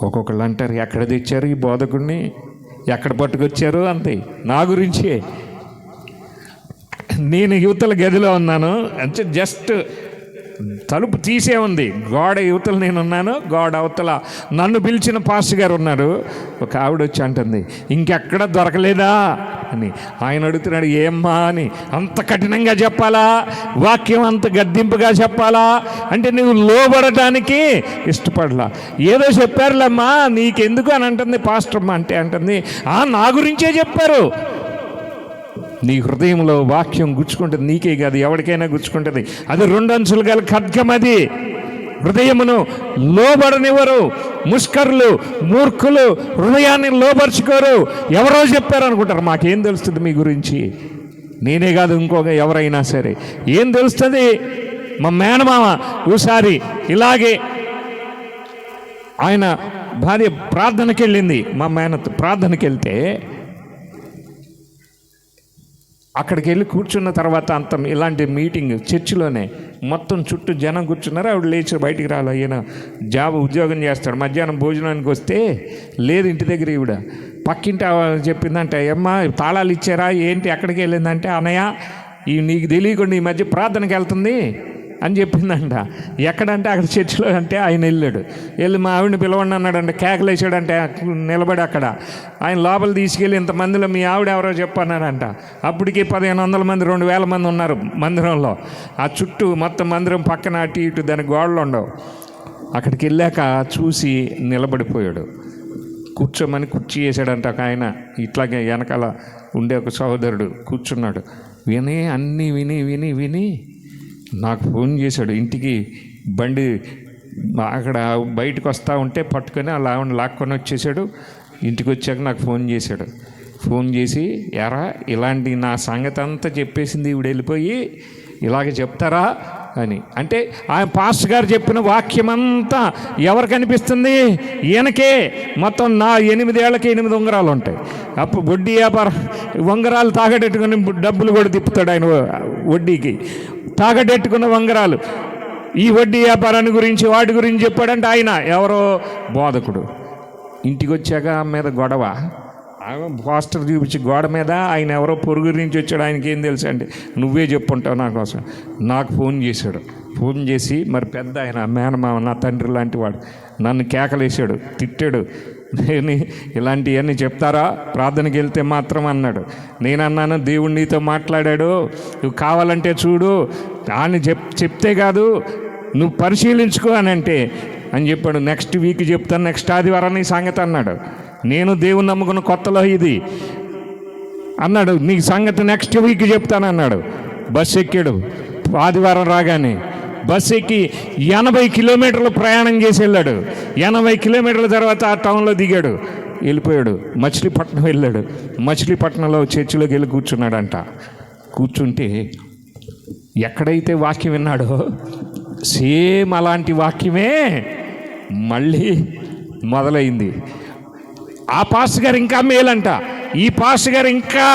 ఒక్కొక్కళ్ళు అంటారు, ఎక్కడ తెచ్చారు ఈ బోధకుడిని, ఎక్కడ పట్టుకొచ్చారు అంతే. నా గురించే, నేను యువతల గదిలో ఉన్నాను, అంటే జస్ట్ తలుపు తీసే ఉంది, గోడ యువతలు నేనున్నాను, గోడ అవతల నన్ను పిలిచిన పాస్టర్ గారు ఉన్నారు. ఒక ఆవిడ వచ్చి అంటుంది, ఇంకెక్కడ దొరకలేదా అని. ఆయన అడుగుతున్నాడు, ఏమ్మా అని. అంత కఠినంగా చెప్పాలా? వాక్యం అంత గద్దింపుగా చెప్పాలా అంటే నువ్వు లోబడటానికి ఇష్టపడలా. ఏదో చెప్పారులేమ్మా నీకెందుకు అని అంటుంది పాస్టర్మ్మ. అంటే అంటుంది, నా గురించే చెప్పారు. నీ హృదయంలో వాక్యం గుచ్చుకుంటుంది, నీకే కాదు ఎవరికైనా గుచ్చుకుంటుంది. అది 2 అంచులు గల ఖడ్గం. అది హృదయమును లోబడనివ్వరు. ముష్కరులు, మూర్ఖులు హృదయాన్ని లోబరుచుకోరు. ఎవరో చెప్పారనుకుంటారు, మాకేం తెలుస్తుంది మీ గురించి? నేనే కాదు ఇంకొక ఎవరైనా సరే ఏం తెలుస్తుంది? మా మేనమామ ఒకసారి ఇలాగే ఆయన భార్య ప్రార్థనకి వెళ్ళింది. మా మేనత్ ప్రార్థనకి వెళ్తే అక్కడికి వెళ్ళి కూర్చున్న తర్వాత అంత ఇలాంటి మీటింగ్ చర్చిలోనే మొత్తం చుట్టూ జనం కూర్చున్నారు. ఆవిడ లేచి బయటికి రాలి, ఈయన ఉద్యోగం చేస్తాడు. మధ్యాహ్నం భోజనానికి వస్తే లేదు ఇంటి దగ్గర. ఈవిడ పక్కింటి చెప్పిందంటే, అమ్మా తాళాలు ఇచ్చారా ఏంటి, ఎక్కడికి వెళ్ళిందంటే, అన్నయ్య నీకు తెలియకుండా ఈ మధ్య ప్రార్థనకి వెళ్తుంది అని చెప్పిందంట. ఎక్కడంటే అక్కడ చర్చిలో. అంటే ఆయన వెళ్ళి మా ఆవిడని పిలవండి అన్నాడంటే, కేకలేసాడంటే నిలబడి అక్కడ. ఆయన లోపల తీసుకెళ్ళి ఇంతమందిలో మీ ఆవిడ ఎవరో చెప్పన్నారంట. అప్పటికి 1500 మంది 2000 మంది ఉన్నారు మందిరంలో. ఆ చుట్టూ మొత్తం మందిరం పక్కన అటు ఇటు దాని గోడలు ఉండవు. అక్కడికి వెళ్ళాక చూసి నిలబడిపోయాడు. కూర్చోమని కుర్చీ వేసాడంట ఒక ఆయన. ఇట్లాగే వెనకాల ఉండే ఒక సహోదరుడు కూర్చున్నాడు. అన్నీ విని నాకు ఫోన్ చేశాడు. ఇంటికి బండి అక్కడ బయటకు వస్తూ ఉంటే పట్టుకొని అలా లాక్కొని వచ్చేసాడు. ఇంటికి వచ్చాక నాకు ఫోన్ చేసి ఎరా ఇలాంటి నా సంగతి అంతా చెప్పేసింది ఈవిడ, వెళ్ళిపోయి ఇలాగ చెప్తారా అని. అంటే ఆయన పాస్టర్ గారు చెప్పిన వాక్యం అంతా ఎవరికి అనిపిస్తుంది? ఈయనకే. మొత్తం నా 8 ఏళ్ళకి 8 ఉంగరాలు ఉంటాయి. అప్పుడు వడ్డీ వ్యాపారం ఉంగరాలు తాగడెట్టుకుని డబ్బులు కూడా తిప్పుతాడు ఆయన. వడ్డీకి తాగడెట్టుకున్న ఉంగరాలు. ఈ వడ్డీ వ్యాపారాన్ని గురించి వాటి గురించి చెప్పాడంటే ఆయన ఎవరో బోధకుడు. ఇంటికి వచ్చాక మీద గొడవ. పోస్టర్ చూపించి గోడ మీద ఆయన ఎవరో పొరుగు నుంచి వచ్చాడు, ఆయనకి ఏం తెలుసు అండి, నువ్వే చెప్పుంటావు నా కోసం. నాకు ఫోన్ చేసి మరి పెద్ద ఆయన మేనమామ, నా తండ్రి లాంటి వాడు, నన్ను కేకలేసాడు, తిట్టాడు. నేను ఇలాంటివన్నీ చెప్తారా ప్రార్థనకి వెళ్తే మాత్రం అన్నాడు. నేను అన్నాను, దేవుడు నీతో మాట్లాడాడు, నువ్వు కావాలంటే చూడు అని చెప్తే కాదు నువ్వు పరిశీలించుకో అని చెప్పాడు. నెక్స్ట్ వీక్ చెప్తాను, నెక్స్ట్ ఆదివారం నీ సంగతి అన్నాడు. నేను దేవుని నమ్ముకున్న కొత్తలో ఇది అన్నాడు, నీ సంగతి నెక్స్ట్ వీక్ చెప్తానన్నాడు. బస్సు ఎక్కాడు. ఆదివారం రాగానే బస్సు ఎక్కి 80 కిలోమీటర్లు ప్రయాణం చేసి వెళ్ళాడు. 80 కిలోమీటర్ల తర్వాత ఆ టౌన్లో దిగాడు, వెళ్ళిపోయాడు. మచిలీపట్నం వెళ్ళాడు. మచిలీపట్నంలో చర్చిలోకి వెళ్ళి కూర్చున్నాడంట. కూర్చుంటే ఎక్కడైతే వాక్యం విన్నాడో సేమ్ అలాంటి వాక్యమే మళ్ళీ మొదలైంది. ఆ పాస్టర్ గారు ఇంకా మేలంట. ఈ పాస్టర్ గారు ఇంకా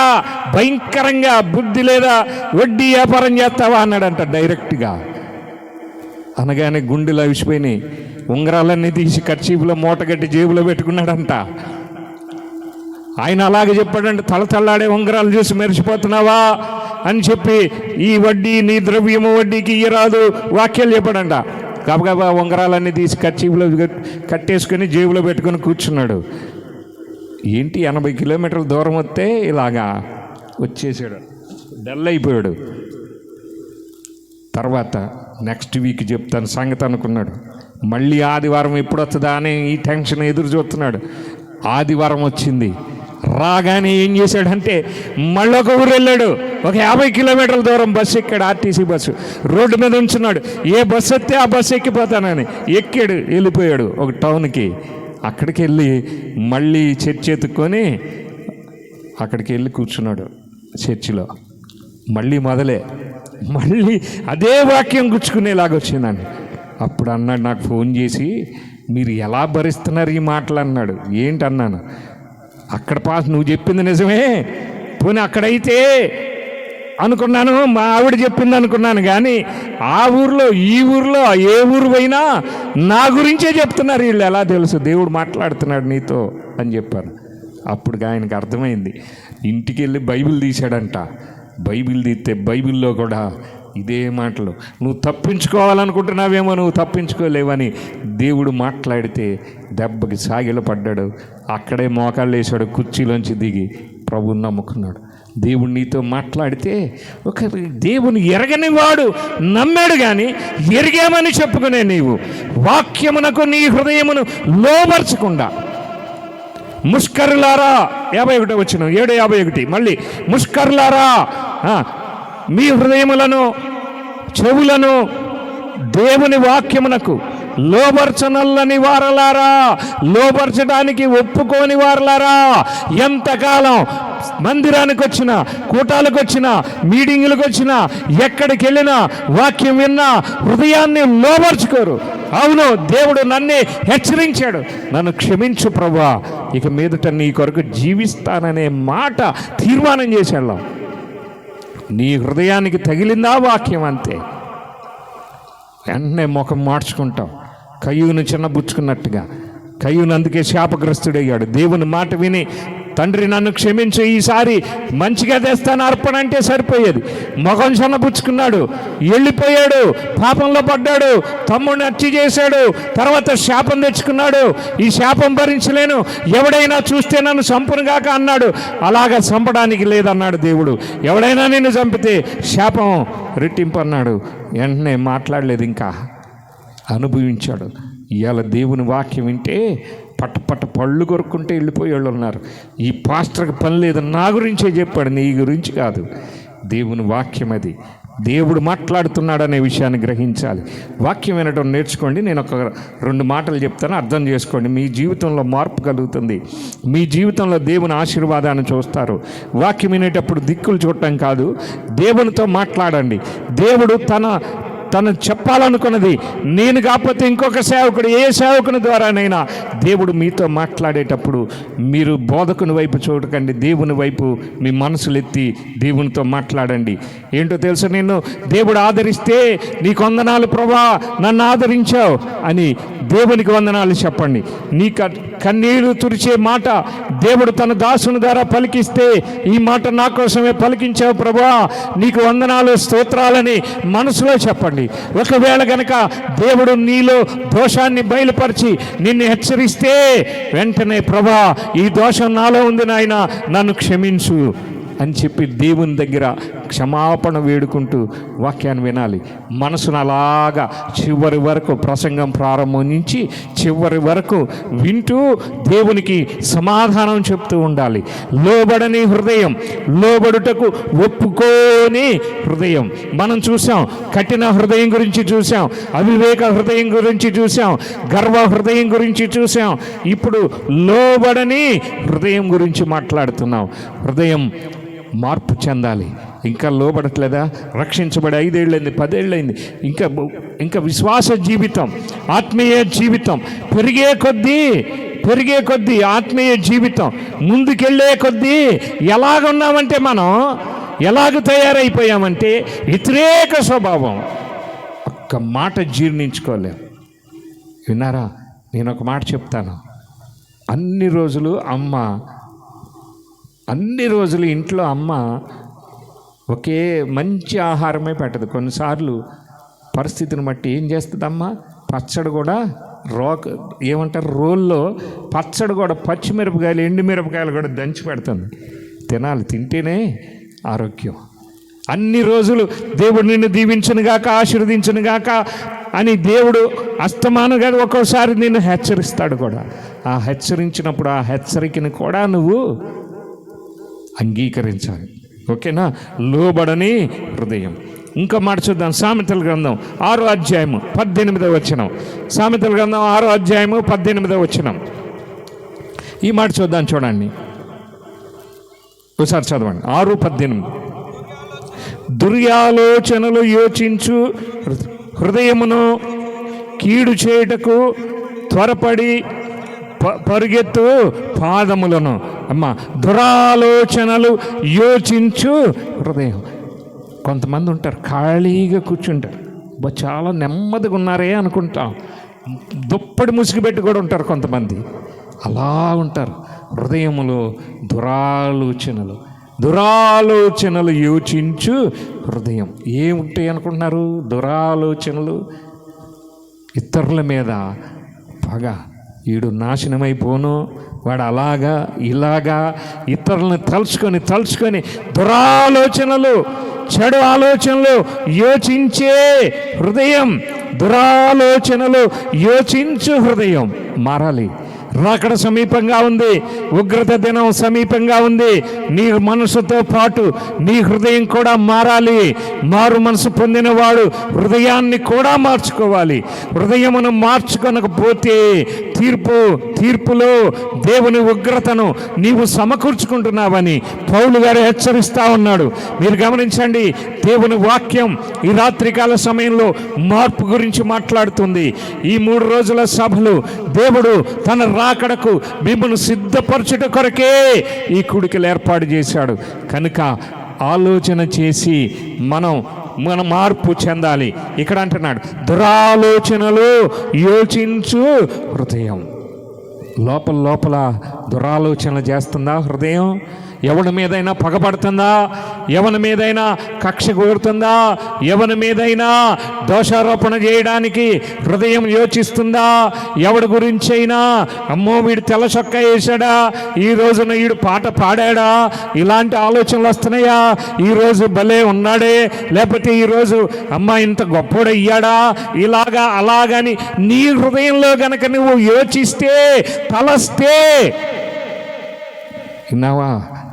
భయంకరంగా, బుద్ధి లేదా వడ్డీ వ్యాపారం చేస్తావా అన్నాడంట డైరెక్ట్గా. అనగానే గుండెలు అవిసిపోయినాయి. ఉంగరాలన్నీ తీసి కర్చీపులో మూటగట్టి జేబులో పెట్టుకున్నాడంట. ఆయన అలాగే చెప్పాడంటే, తలతల్లాడే ఉంగరాలు చూసి మెరిసిపోతున్నావా అని చెప్పి, ఈ వడ్డీ నీ ద్రవ్యము వడ్డీకి ఇయ్యరాదు వాక్యాలు చెప్పాడంట. గబగబా ఉంగరాలన్నీ తీసి కర్చీపులో కట్టేసుకొని జేబులో పెట్టుకొని కూర్చున్నాడు. ఏంటి 80 కిలోమీటర్ల దూరం వస్తే ఇలాగా వచ్చేసాడు, డల్ అయిపోయాడు. తర్వాత నెక్స్ట్ వీక్ చెప్తాను సంగతి అనుకున్నాడు. మళ్ళీ ఆదివారం ఎప్పుడు వస్తుందా అని ఈ టెన్షన్ ఎదురు చూస్తున్నాడు. ఆదివారం వచ్చింది. రాగానే ఏం చేశాడంటే మళ్ళీ ఒక ఊరు వెళ్ళాడు. ఒక 50 కిలోమీటర్ల దూరం బస్సు ఎక్కాడు, ఆర్టీసీ బస్సు. రోడ్డు మీద ఉంచున్నాడు, ఏ బస్సు వస్తే ఆ బస్సు ఎక్కిపోతానని. ఎక్కాడు, వెళ్ళిపోయాడు ఒక టౌన్కి. అక్కడికి వెళ్ళి మళ్ళీ చర్చ్ ఎత్తుక్కొని అక్కడికి వెళ్ళి కూర్చున్నాడు చర్చిలో. మళ్ళీ మళ్ళీ అదే వాక్యం గుచ్చుకునేలాగా వచ్చిందండి. అప్పుడు అన్నాడు, నాకు ఫోన్ చేసి, మీరు ఎలా భరిస్తున్నారు ఈ మాటలు అన్నాడు. ఏంటన్నాను, అక్కడ నువ్వు చెప్పింది నిజమే, పోనీ అక్కడైతే అనుకున్నాను, మా ఆవిడ చెప్పింది అనుకున్నాను, కానీ ఆ ఊర్లో ఈ ఊర్లో ఏ ఊరు పోయినా నా గురించే చెప్తున్నారు వీళ్ళు. ఎలా తెలుసు దేవుడు మాట్లాడుతున్నాడు నీతో అని చెప్పాను. అప్పుడు ఆయనకు అర్థమైంది. ఇంటికి వెళ్ళి బైబిల్ తీశాడంట. బైబిల్ తీస్తే బైబిల్లో కూడా ఇదే మాటలు. నువ్వు తప్పించుకోవాలనుకుంటున్నావేమో, నువ్వు తప్పించుకోలేవని దేవుడు మాట్లాడితే దెబ్బకి సాగిల పడ్డాడు. అక్కడే మోకాళ్ళు వేసాడు, కుర్చీలోంచి దిగి ప్రభువుని నమ్ముకున్నాడు. దేవుడు నీతో మాట్లాడితే ఒక దేవుని ఎరగని వాడు నమ్మాడు, కానీ ఎరిగామని చెప్పుకునే నీవు వాక్యమునకు నీ హృదయమును లోబర్చకుండా, ముష్కరులారా 51 వచనం 7:51 మళ్ళీ ముష్కరులారా, మీ హృదయములను చెవులను దేవుని వాక్యమునకు లోబర్చనల్లని వారలారా, లోబర్చడానికి ఒప్పుకోని వారలారా, ఎంతకాలం మందిరానికి వచ్చినా, కూటాలకు వచ్చినా, మీటింగులకు వచ్చినా, ఎక్కడికి వెళ్ళినా, వాక్యం విన్నా హృదయాన్ని లోబర్చుకోరు. అవును, దేవుడు నన్నే హెచ్చరించాడు, నన్ను క్షమించు ప్రభువా, ఇక మీదట నీ కొరకు జీవిస్తాననే మాట తీర్మానం చేశాడు. నీ హృదయానికి తగిలిందా వాక్యం, అంతే. వెంటనే ముఖం మార్చుకుంటాం. కయ్యూను చిన్నబుచ్చుకున్నట్టుగా. కయ్యూను అందుకే శాపగ్రస్తుడయ్యాడు. దేవుని మాట విని, తండ్రి నన్ను క్షమించు, ఈసారి మంచిగా తెస్తాను అర్పణ అంటే సరిపోయేది. ముఖం చిన్నబుచ్చుకున్నాడు, వెళ్ళిపోయాడు, పాపంలో పడ్డాడు, తమ్ముడిని హత్య చేశాడు, తర్వాత శాపం తెచ్చుకున్నాడు. ఈ శాపం భరించలేను, ఎవడైనా చూస్తే నన్ను చంపునుగాక అన్నాడు. అలాగా చంపడానికి లేదన్నాడు దేవుడు. ఎవడైనా నిన్ను చంపితే శాపం రెట్టింపు అన్నాడు. వెంటనే మాట్లాడలేదు, ఇంకా అనుభవించాడు. ఇవాళ దేవుని వాక్యం వింటే పట్ట పళ్ళు కొరుక్కుంటే వెళ్ళిపోయేవాళ్ళు ఉన్నారు. ఈ పాస్టర్కి పని లేదు, నా గురించే చెప్పాడు, నీ గురించి కాదు. దేవుని వాక్యం అది. దేవుడు మాట్లాడుతున్నాడనే విషయాన్ని గ్రహించాలి. వాక్యం వినడం నేర్చుకోండి. నేను ఒక 2 మాటలు చెప్తాను, అర్థం చేసుకోండి. మీ జీవితంలో మార్పు కలుగుతుంది. మీ జీవితంలో దేవుని ఆశీర్వాదాన్ని చూస్తారు. వాక్యం వినేటప్పుడు దిక్కులు చూడటం కాదు, దేవునితో మాట్లాడండి. దేవుడు తను చెప్పాలనుకున్నది, నేను కాకపోతే ఇంకొక సేవకుడు, ఏ సేవకుని ద్వారానైనా దేవుడు మీతో మాట్లాడేటప్పుడు మీరు బోధకుని వైపు చూడకండి, దేవుని వైపు మీ మనసులు ఎత్తి దేవునితో మాట్లాడండి. ఏంటో తెలుసు, నిన్ను దేవుడు ఆదరిస్తే నీకు వందనాలు ప్రభా, నన్ను ఆదరించావు అని దేవునికి వందనాలు చెప్పండి. నీ కన్నీళ్లు తుడిచే మాట దేవుడు తన దాసుని ద్వారా పలికిస్తే, ఈ మాట నా కోసమే పలికించావు ప్రభా, నీకు వందనాలు స్తోత్రాలని మనసులో చెప్పండి. ఒకవేళ గనక దేవుడు నీలో దోషాన్ని బయలుపరిచి నిన్ను హెచ్చరిస్తే, వెంటనే ప్రభా, ఈ దోషం నాలో ఉంది నాయనా, నన్ను క్షమించు అని చెప్పి దేవుని దగ్గర క్షమాపణ వేడుకుంటూ వాక్యాన్ని వినాలి. మనసును అలాగా చివరి వరకు, ప్రసంగం ప్రారంభం నుంచి చివరి వరకు వింటూ దేవునికి సమాధానం చెప్తూ ఉండాలి. లోబడని హృదయం, లోబడుటకు ఒప్పుకోని హృదయం. మనం చూసాం, కఠిన హృదయం గురించి చూసాం, అవివేక హృదయం గురించి చూసాం, గర్వ హృదయం గురించి చూసాం. ఇప్పుడు లోబడని హృదయం గురించి మాట్లాడుతున్నాం. హృదయం మార్పు చెందాలి. ఇంకా లోబడట్లేదా? రక్షించబడి 5 ఏళ్ళైంది, 10 ఏళ్ళైంది, ఇంకా విశ్వాస జీవితం, ఆత్మీయ జీవితం పెరిగే కొద్దీ ఆత్మీయ జీవితం ముందుకెళ్ళే కొద్దీ ఎలాగున్నామంటే, మనం ఎలాగ తయారైపోయామంటే వ్యతిరేక స్వభావం. ఒక్క మాట జీర్ణించుకోలేం. విన్నారా? నేను ఒక మాట చెప్తాను. అన్ని రోజులు ఇంట్లో అమ్మ ఒకే మంచి ఆహారమే పెట్టదు. కొన్నిసార్లు పరిస్థితిని బట్టి ఏం చేస్తుందమ్మా, పచ్చడి కూడా రోల్లో పచ్చడి కూడా, పచ్చిమిరపకాయలు, ఎండుమిరపకాయలు కూడా దంచి పెడుతుంది. తినాలి, తింటేనే ఆరోగ్యం. అన్ని రోజులు దేవుడు నిన్ను దీవించునుగాక, ఆశీర్వదించునుగాక అని దేవుడు అస్తమానుగా ఒక్కోసారి నిన్ను హెచ్చరిస్తాడు కూడా. ఆ హెచ్చరించినప్పుడు ఆ హెచ్చరికను కూడా నువ్వు అంగీకరించాలి. ఓకేనా? లోబడని హృదయం. ఇంకో మాట చూద్దాం. సామెతల గ్రంథం 6వ అధ్యాయము 18వ వచనం. సామెతల గ్రంథం 6వ అధ్యాయము 18వ వచనం. ఈ మాట చూద్దాం, చూడండి. ఒకసారి చదవండి 6:18. దుర్యాలోచనలు యోచించు హృదయమును కీడు చేయుటకు త్వరపడి పరుగెత్తు పాదములను. అమ్మ, దురాలోచనలు యోచించు హృదయం. కొంతమంది ఉంటారు ఖాళీగా కూర్చుంటారు, చాలా నెమ్మదిగా ఉన్నారే అనుకుంటాం. దుప్పటి ముసుగు పెట్టి కూడా ఉంటారు కొంతమంది, అలా ఉంటారు. హృదయములో దురాలోచనలు యోచించు హృదయం. ఏముంటాయి అనుకుంటున్నారు? దురాలోచనలు, ఇతరుల మీద పగ, వీడు నాశనమైపోను, వాడు అలాగా ఇలాగా, ఇతరులను తలుచుకొని దురాలోచనలు, చెడు ఆలోచనలు యోచించే హృదయం. దురాలోచనలు యోచించు హృదయం మారాలి. రాకడ సమీపంగా ఉంది, ఉగ్రత దినం సమీపంగా ఉంది. నీ మనసుతో పాటు నీ హృదయం కూడా మారాలి. మారు మనసు పొందినవాడు హృదయాన్ని కూడా మార్చుకోవాలి. హృదయమును మార్చుకొనకపోతే తీర్పులో దేవుని ఉగ్రతను నీవు సమకూర్చుకుంటున్నావని పౌలు గారు హెచ్చరిస్తూ ఉన్నాడు. మీరు గమనించండి, దేవుని వాక్యం ఈ రాత్రికాల సమయంలో మార్పు గురించి మాట్లాడుతుంది. ఈ 3 రోజుల సభలు దేవుడు తన రాకడకు మిమ్మల్ని సిద్ధపరచుట కొరకే ఈ కూడికలు ఏర్పాటు చేశాడు. కనుక ఆలోచన చేసి మన మార్పు చెందాలి. ఇక్కడ అంటున్నాడు, దురాలోచనలు యోచించు హృదయం. లోపల దురాలోచనలు చేస్తుందా హృదయం? ఎవరి మీదైనా పగపడుతుందా? ఎవరి మీదైనా కక్ష కోరుతుందా? ఎవరి మీదైనా దోషారోపణ చేయడానికి హృదయం యోచిస్తుందా? ఎవడి గురించి అయినా అమ్మో వీడు తెల్ల చొక్కా వేసాడా, ఈ రోజున వీడు పాట పాడాడా, ఇలాంటి ఆలోచనలు వస్తున్నాయా? ఈరోజు భలే ఉన్నాడే, లేకపోతే ఈరోజు అమ్మ ఇంత గొప్పోడయ్యాడా, ఇలాగా అలాగని నీ హృదయంలో గనక నువ్వు యోచిస్తే, తలస్తే, విన్నావా,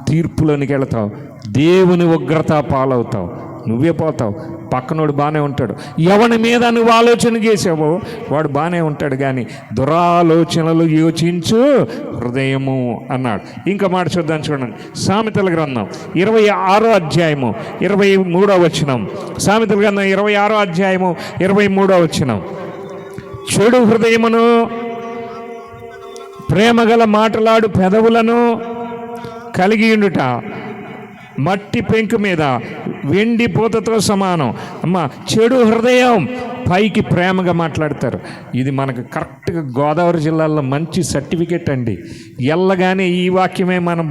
తీర్పులోనికి వెళతావు, దేవుని ఉగ్రత పాలవుతావు, నువ్వే పోతావు. పక్కనోడు బాగానే ఉంటాడు, ఎవని మీద నువ్వు ఆలోచన చేసావో వాడు బాగానే ఉంటాడు, కానీ దురాలోచనలు యోచించు హృదయము అన్నాడు. ఇంకా మాట చూద్దాం, చూడండి. సామెతల గ్రంథం 26వ అధ్యాయము 23వ వచనం. సామెతల గ్రంథం 26వ అధ్యాయము 23వ వచనం. చెడు హృదయమును, ప్రేమగల మాటలాడు పెదవులను కలిగి ఉండుట మట్టి పెంకు మీద వెండి పూతతో సమానం. అమ్మ, చెడు హృదయం, పైకి ప్రేమగా మాట్లాడతారు. ఇది మనకు కరెక్ట్గా గోదావరి జిల్లాలో మంచి సర్టిఫికెట్ అండి. ఎల్లగానే ఈ వాక్యమే మనం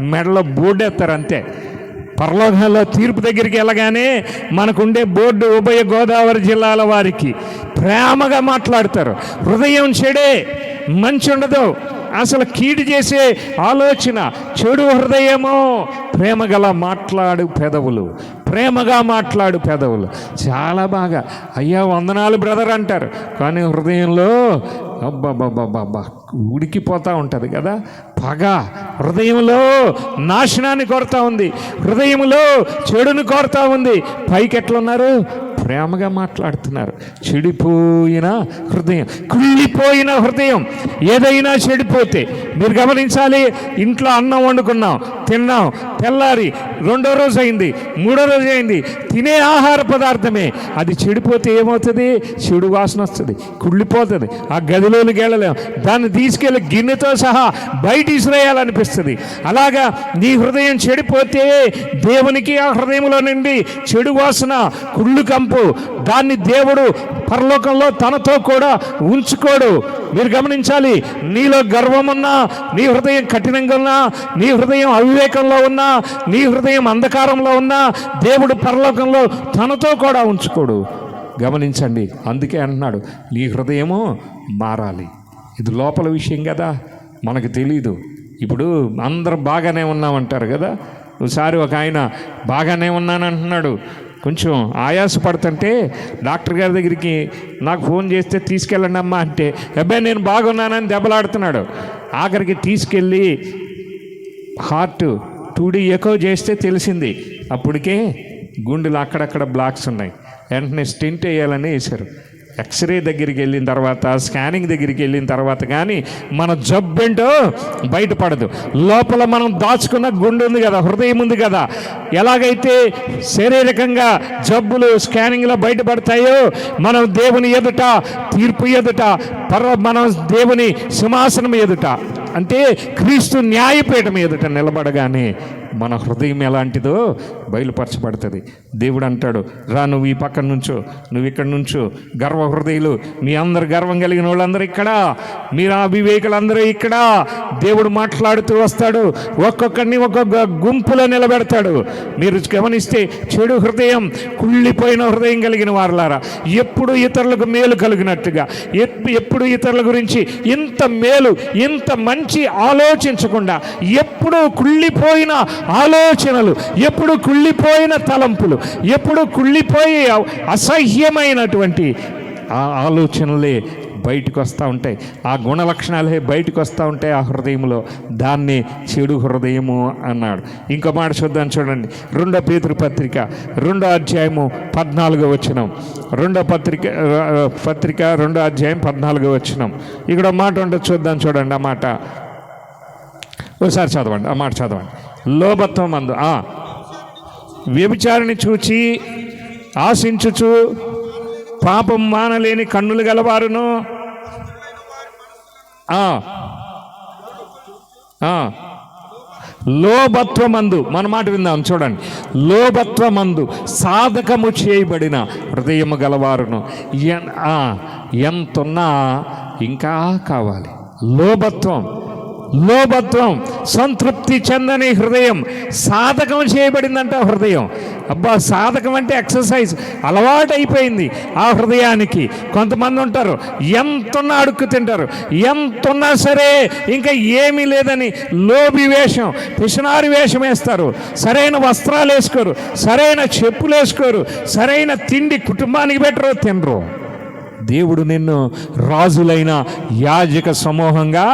మెడలో బోర్డేస్తారు అంతే. పరలోకంలో తీర్పు దగ్గరికి వెళ్ళగానే మనకుండే బోర్డు ఉభయ గోదావరి జిల్లాల వారికి ప్రేమగా మాట్లాడతారు. హృదయం చెడే, మంచి ఉండదు, అసలు కీడు చేసే ఆలోచన. చెడు హృదయము, ప్రేమగా మాట్లాడు పెదవులు. చాలా బాగా అయ్యా వందనాలు బ్రదర్ అంటారు, కానీ హృదయంలో అబ్బా ఉడికిపోతూ ఉంటుంది కదా పగ. హృదయంలో నాశనాన్ని కోరుతూ ఉంది, హృదయంలో చెడును కోరుతూ ఉంది. పైకి ఎట్లున్నారు? ప్రేమగా మాట్లాడుతున్నారు. చెడిపోయిన హృదయం, కుళ్ళిపోయిన హృదయం. ఏదైనా చెడిపోతే మీరు గమనించాలి. ఇంట్లో అన్నం వండుకున్నాం, తిన్నాం, తెల్లారి 2వ రోజు అయింది, 3వ రోజు అయింది, తినే ఆహార పదార్థమే అది చెడిపోతే ఏమవుతుంది? చెడు వాసన వస్తుంది, కుళ్ళిపోతుంది. ఆ గదిలోకి వెళ్ళలేం, దాన్ని తీసుకెళ్ళి గిన్నెతో సహా బయట ఇసిరేయాలనిపిస్తుంది. అలాగా నీ హృదయం చెడిపోతే దేవునికి ఆ హృదయంలో నుండి చెడు వాసన, కుళ్ళు కంపు, దాన్ని దేవుడు పరలోకంలో తనతో కూడా ఉంచుకోడు. మీరు గమనించాలి. నీలో గర్వం ఉన్నా, నీ హృదయం కఠినంగా ఉన్నా, నీ హృదయం అవివేకంలో ఉన్నా, నీ హృదయం అంధకారంలో ఉన్నా, దేవుడు పరలోకంలో తనతో కూడా ఉంచుకోడు. గమనించండి. అందుకే అంటున్నాడు, నీ హృదయము మారాలి. ఇది లోపల విషయం కదా, మనకు తెలీదు. ఇప్పుడు అందరూ బాగానే ఉన్నామంటారు కదా. ఒకసారి ఒక ఆయన బాగానే ఉన్నానంటున్నాడు, కొంచెం ఆయాసపడుతుంటే డాక్టర్ గారి దగ్గరికి నాకు ఫోన్ చేస్తే తీసుకెళ్ళండి అమ్మా అంటే, అబ్బాయి నేను బాగున్నానని దెబ్బలాడుతున్నాడు. ఆఖరికి తీసుకెళ్ళి హార్ట్ 2D ఎకో చేస్తే తెలిసింది. అప్పటికే గుండెలు అక్కడక్కడ బ్లాక్స్ ఉన్నాయి. వెంటనే స్టెంట్ వేయాలని వేశారు. ఎక్స్రే దగ్గరికి వెళ్ళిన తర్వాత, స్కానింగ్ దగ్గరికి వెళ్ళిన తర్వాత కానీ మన జబ్బేంటో బయటపడదు. లోపల మనం దాచుకున్న గుండె ఉంది కదా, హృదయం ఉంది కదా, ఎలాగైతే శారీరకంగా జబ్బులు స్కానింగ్లో బయటపడతాయో, మనం దేవుని ఎదుట, తీర్పు ఎదుట, మనం దేవుని సింహాసనం ఎదుట, అంటే క్రీస్తు న్యాయపీఠం ఎదుట నిలబడగానే మన హృదయం ఎలాంటిదో బయలుపరచబడుతుంది. దేవుడు అంటాడు, రా నువ్వు ఈ పక్కన నుంచో, నువ్వు ఇక్కడ నుంచో, గర్వ హృదయులు, మీ అందరు గర్వం కలిగిన వాళ్ళందరూ ఇక్కడ, మీరు అవివేకులందరూ ఇక్కడ. దేవుడు మాట్లాడుతూ వస్తాడు, ఒక్కొక్కరిని ఒక్కొక్క గుంపులో నిలబెడతాడు. మీరు గమనిస్తే చెడు హృదయం, కుళ్ళిపోయిన హృదయం కలిగిన వారులారా, ఎప్పుడు ఇతరులకు మేలు కలిగినట్టుగా, ఎప్పుడు ఇతరుల గురించి ఇంత మేలు, ఇంత మంచి ఆలోచించకుండా, ఎప్పుడు కుళ్ళిపోయిన ఆలోచనలు, ఎప్పుడు కుళ్ళిపోయిన తలంపులు, ఎప్పుడు కుళ్ళిపోయి అసహ్యమైనటువంటి ఆ ఆలోచనలే బయటకు వస్తూ ఉంటాయి. ఆ గుణ లక్షణాలే బయటకు వస్తూ ఉంటాయి ఆ హృదయంలో. దాన్ని చెడు హృదయము అన్నాడు. ఇంకో మాట చూద్దాం, చూడండి. 2 పేతురు పత్రిక 2వ అధ్యాయము 14వ వచనం. 2వ పత్రిక 2వ అధ్యాయం 14వ వచనం. ఇక్కడ మాట ఉంటుంది, చూద్దాం, చూడండి. ఆ మాట ఒకసారి చదవండి, ఆ మాట చదవండి. లోభత్వం అందు వ్యభిచారిని చూచి ఆశించుచు పాపం మానలేని కన్నులు గలవారును, లోభత్వమందు, మన మాట విందాం, చూడండి. లోభత్వమందు సాధకము చేయబడిన హృదయము గలవారును. ఎంతున్నా ఇంకా కావాలి. లోభత్వం, సంతృప్తి చెందని హృదయం, సాధకం చేయబడిందంట హృదయం. అబ్బా, సాధకం అంటే ఎక్సర్సైజ్ అలవాటు అయిపోయింది ఆ హృదయానికి. కొంతమంది ఉంటారు, ఎంతున్నా అడుక్కు తింటారు, ఎంతున్నా సరే ఇంకా ఏమీ లేదని లోబి వేషం, పిసినారి వేషం వేస్తారు. సరైన వస్త్రాలు వేసుకోరు, సరైన చెప్పులు వేసుకోరు, సరైన తిండి కుటుంబానికి పెట్టరు, తినరు. దేవుడు నిన్ను రాజులైన యాజక సమూహంగా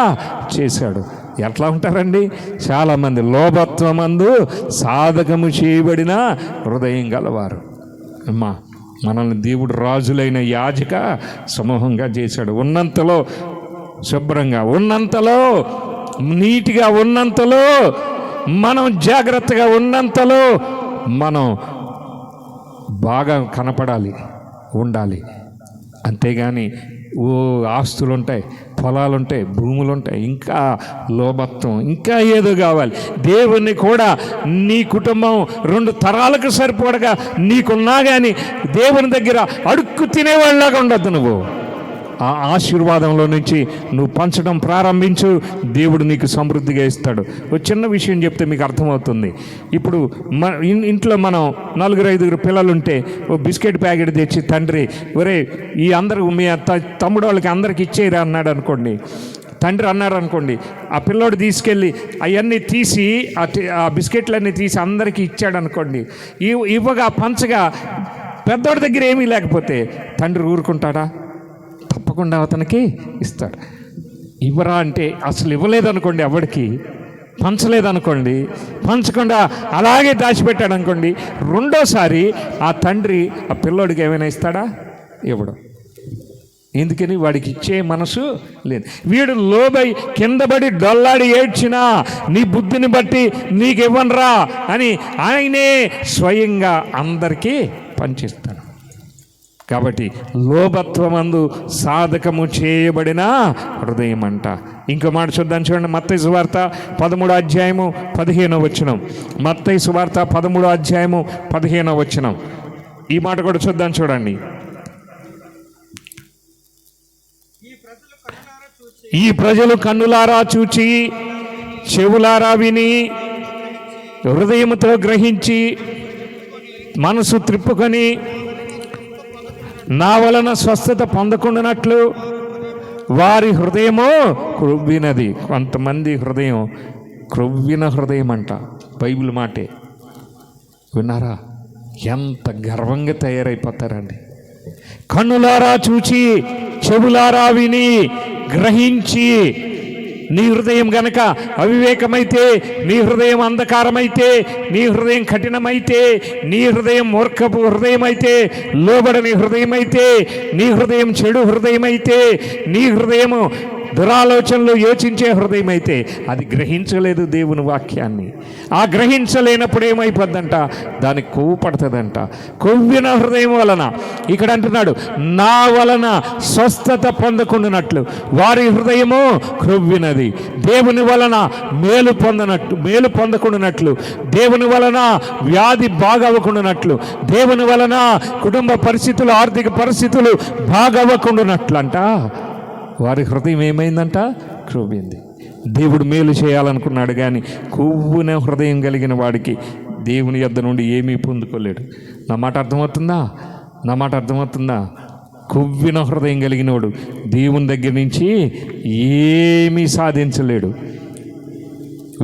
చేశాడు. ఎట్లా ఉంటారండి? చాలామంది లోభత్వమందు సాధకము చేయబడిన హృదయం గలవారు. అమ్మా, మనల్ని దేవుడు రాజులైన యాజక సమూహంగా చేశాడు. ఉన్నంతలో శుభ్రంగా, ఉన్నంతలో నీట్గా, ఉన్నంతలో మనం జాగ్రత్తగా, ఉన్నంతలో మనం బాగా కనపడాలి, ఉండాలి. అంతేగాని ఆస్తులుంటాయి, పొలాలుంటాయి, భూములుంటాయి, ఇంకా లోభత్వం, ఇంకా ఏదో కావాలి. దేవుణ్ణి కూడా నీ కుటుంబం 2 తరాలకు సరిపోడగా నీకున్నా కానీ దేవుని దగ్గర అడుక్కు తినేవాళ్ళలాగా ఉండద్దు. నువ్వు ఆ ఆశీర్వాదంలో నుంచి నువ్వు పంచడం ప్రారంభించు, దేవుడు నీకు సమృద్ధిగా ఇస్తాడు. ఒక చిన్న విషయం చెప్తే మీకు అర్థమవుతుంది. ఇప్పుడు ఇంట్లో మనం 4-5 పిల్లలుంటే ఓ బిస్కెట్ ప్యాకెట్ తెచ్చి తండ్రి, ఒరే ఈ అందరూ మీ తమ్ముడు వాళ్ళకి అందరికి ఇచ్చేయరా అన్నాడు అనుకోండి. తండ్రి అన్నారు అనుకోండి, ఆ పిల్లోడు తీసుకెళ్ళి అవన్నీ తీసి, ఆ బిస్కెట్లన్నీ తీసి అందరికీ ఇచ్చాడు అనుకోండి. ఇవ్వగా పంచగా పెద్దోడి దగ్గర ఏమీ లేకపోతే తండ్రి ఊరుకుంటాడా? తప్పకుండా అతనికి ఇస్తాడు. ఇవ్వరా అంటే అసలు ఇవ్వలేదనుకోండి, ఎవడికి పంచలేదనుకోండి, పంచకుండా అలాగే దాచిపెట్టాడు అనుకోండి, రెండోసారి ఆ తండ్రి ఆ పిల్లోడికి ఏమైనా ఇస్తాడా? ఇవ్వడు. ఎందుకని? వాడికి ఇచ్చే మనసు లేదు. వీడు లోబై కిందపడి డొల్లాడి ఏడ్చినా నీ బుద్ధిని బట్టి నీకు ఇవ్వనరా అని ఆయనే స్వయంగా అందరికీ పంచిస్తాడు. కాబట్టి లోభత్వమందు సాధకము చేయబడిన హృదయం అంట. ఇంకో మాట చూద్దాం, చూడండి. మత్తయి సువార్త 13వ అధ్యాయము 15వ వచనం. మత్తయి సువార్త 13వ అధ్యాయము 15వ వచనం. ఈ మాట కూడా చూద్దాం, చూడండి. ఈ ప్రజలు కన్నులారా చూచి, చెవులారా విని, హృదయముతో గ్రహించి, మనసు త్రిప్పుకొని నా వలన స్వస్థత పొందకుండానట్లు వారి హృదయమో క్రొవ్వినది. కొంతమంది హృదయం క్రొవ్విన హృదయం అంట. బైబిల్ మాటే విన్నారా? ఎంత గర్వంగా తయారైపోతారండి. కన్నులారా చూచి, చెవులారా విని, గ్రహించి, నీ హృదయం గనక అవివేకమైతే, నీ హృదయం అంధకారమైతే, నీ హృదయం కఠినమైతే, నీ హృదయం మూర్ఖపు హృదయమైతే, లోబడని హృదయమైతే, నీ హృదయం చెడు హృదయమైతే, నీ హృదయము దురాలోచనలు యోచించే హృదయం అయితే, అది గ్రహించలేదు దేవుని వాక్యాన్ని. ఆ గ్రహించలేనప్పుడు ఏమైపోద్దంట, దానికి కొవ్వు పడుతుందంట. కొవ్విన హృదయం వలన, ఇక్కడ అంటున్నాడు, నా వలన స్వస్థత పొందకుండానట్లు వారి హృదయము క్రొవ్వినది. దేవుని వలన మేలు పొందకుండానట్లు, దేవుని వలన వ్యాధి బాగవ్వకుండానట్లు, దేవుని వలన కుటుంబ పరిస్థితులు, ఆర్థిక పరిస్థితులు బాగవ్వకుండానట్లంట వారి హృదయం ఏమైందంట, క్రొవ్వింది. దేవుడు మేలు చేయాలనుకున్నాడు, కానీ కొవ్వున హృదయం కలిగిన వాడికి దేవుని యొద్ద నుండి ఏమీ పొందుకోలేడు. నా మాట అర్థమవుతుందా? కొవ్విన హృదయం కలిగినవాడు దేవుని దగ్గర నుంచి ఏమీ సాధించలేడు.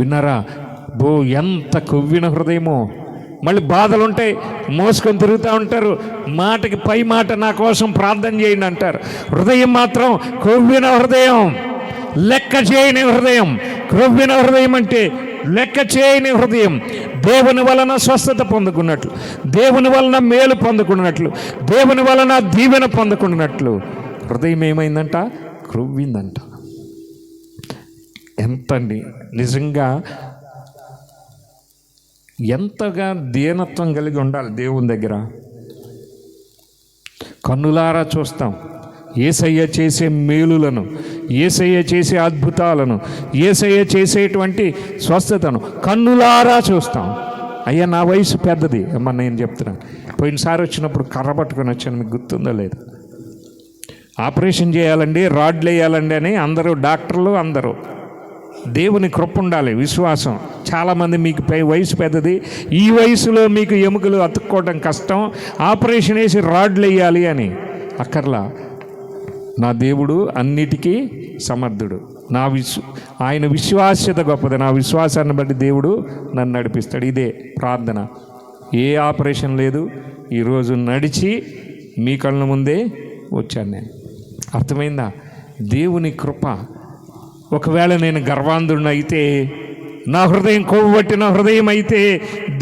విన్నారా? ఎంత కొవ్విన హృదయమో. మళ్ళీ బాధలు ఉంటాయి, మోసుకొని తిరుగుతూ ఉంటారు, మాటకి పై మాట నా కోసం ప్రార్థన చేయండి అంటారు. హృదయం మాత్రం కొవ్విన హృదయం, లెక్క చేయని హృదయం. క్రొవ్విన హృదయం అంటే లెక్క చేయని హృదయం. దేవుని వలన స్వస్థత పొందుకున్నట్లు, దేవుని వలన మేలు పొందుకున్నట్లు, దేవుని వలన దీవెన పొందుకున్నట్లు హృదయం ఏమైందంట, క్రొవ్విందంట. ఎంతండి నిజంగా ఎంతగా దీనత్వం కలిగి ఉండాలి దేవుని దగ్గర. కన్నులారా చూస్తాం యేసయ్య చేసే మేలులను, యేసయ్య చేసే అద్భుతాలను, యేసయ్య చేసేటువంటి స్వస్థతను కన్నులారా చూస్తాం. అయ్యా నా వయసు పెద్దది అమ్మ, నేను చెప్తున్నాను. పోయినసారి వచ్చినప్పుడు కర్ర పట్టుకొని వచ్చాను, మీకు గుర్తుందో లేదు. ఆపరేషన్ చేయాలండి, రాడ్లు వేయాలండి అని అందరూ డాక్టర్లు అందరూ. దేవుని కృప ఉండాలి, విశ్వాసం. చాలామంది మీకు వయసు పెద్దది, ఈ వయసులో మీకు ఎముకలు అతుక్కోవడం కష్టం, ఆపరేషన్ వేసి రాడ్లు వేయాలి అని. అక్కర్లా. నా దేవుడు అన్నిటికీ సమర్థుడు. ఆయన విశ్వాస్యత గొప్పది. నా విశ్వాసాన్ని బట్టి దేవుడు నన్ను నడిపిస్తాడు. ఇదే ప్రార్థన. ఏ ఆపరేషన్ లేదు. ఈరోజు నడిచి మీ కళ్ళ ముందే వచ్చాను నేను. అర్థమైందా? దేవుని కృప. ఒకవేళ నేను గర్వాంధుడిని అయితే, నా హృదయం కొవ్వబట్టిన హృదయం అయితే,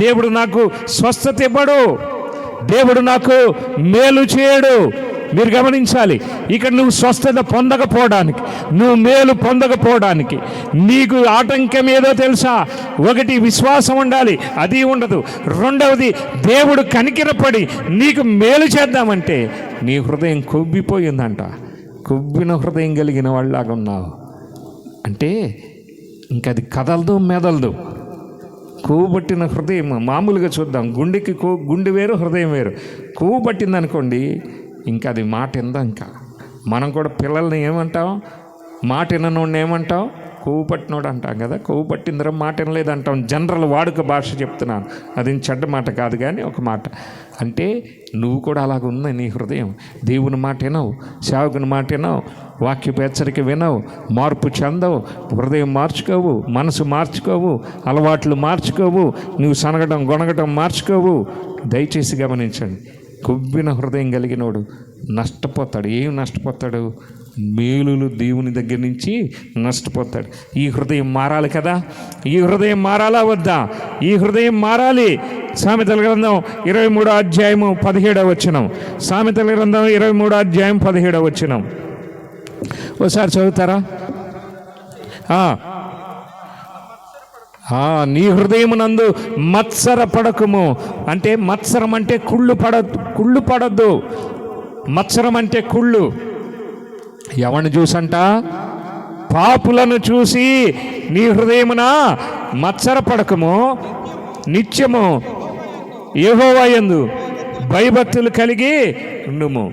దేవుడు నాకు స్వస్థత ఇవ్వడు, దేవుడు నాకు మేలు చేయడు. మీరు గమనించాలి, ఇక్కడ నువ్వు స్వస్థత పొందకపోవడానికి, నువ్వు మేలు పొందకపోవడానికి నీకు ఆటంకం ఏదో తెలుసా? ఒకటి, విశ్వాసం ఉండాలి, అది ఉండదు. రెండవది, దేవుడు కనికిరపడి నీకు మేలు చేద్దామంటే నీ హృదయం కొవ్విపోయిందంట. కొవ్విన హృదయం కలిగిన వాళ్ళలాగా ఉన్నావు అంటే ఇంకా అది కదలదు, మెదలదు. కొవ్వు పట్టిన హృదయం మామూలుగా చూద్దాం, గుండె వేరు, హృదయం వేరు. కొవ్వు పట్టింది అనుకోండి, ఇంకా అది మాట ఇందా. ఇంకా మనం కూడా పిల్లల్ని ఏమంటాం? మాట విననోడిని ఏమంటాం? కొవ్వు పట్టినోడు అంటాం కదా. కొవ్వు పట్టిందరం మాట వినలేదు అంటాం. జనరల్ వాడుక భాష చెప్తున్నాను, అది చెడ్డ మాట కాదు, కానీ ఒక మాట. అంటే నువ్వు కూడా అలాగ ఉంది నీ హృదయం. దేవుని మాట వినవు, సేవకుని మాట వినవు, వాక్యపు హెచ్చరిక వినవు, మార్పు చెందవు, హృదయం మార్చుకోవు, మనసు మార్చుకోవు, అలవాట్లు మార్చుకోవు, నువ్వు సనగడం గొనగడం మార్చుకోవు. దయచేసి గమనించండి, కొవ్విన హృదయం కలిగినోడు నష్టపోతాడు. ఏం నష్టపోతాడు? మేలులు దేవుని దగ్గర నుంచి నష్టపోతాడు. ఈ హృదయం మారాలి కదా. ఈ హృదయం మారాలా వద్దా? ఈ హృదయం మారాలి. సామెతల గ్రంథం 23వ అధ్యాయము 17వ వచనం. సామెతల గ్రంథం 23వ అధ్యాయం 17వ వచనం ఒకసారి చదువుతారా? నీ హృదయమునందు మత్సర పడకము. అంటే మత్సరం అంటే కుళ్ళు పడద్దు. మత్సరం అంటే కుళ్ళు. ఎవరిని చూసంట? పాపులను చూసి నీ హృదయమున మత్సర పడకము. నిత్యము యెహోవా యందు భయభక్తులు కలిగి ఉండుము.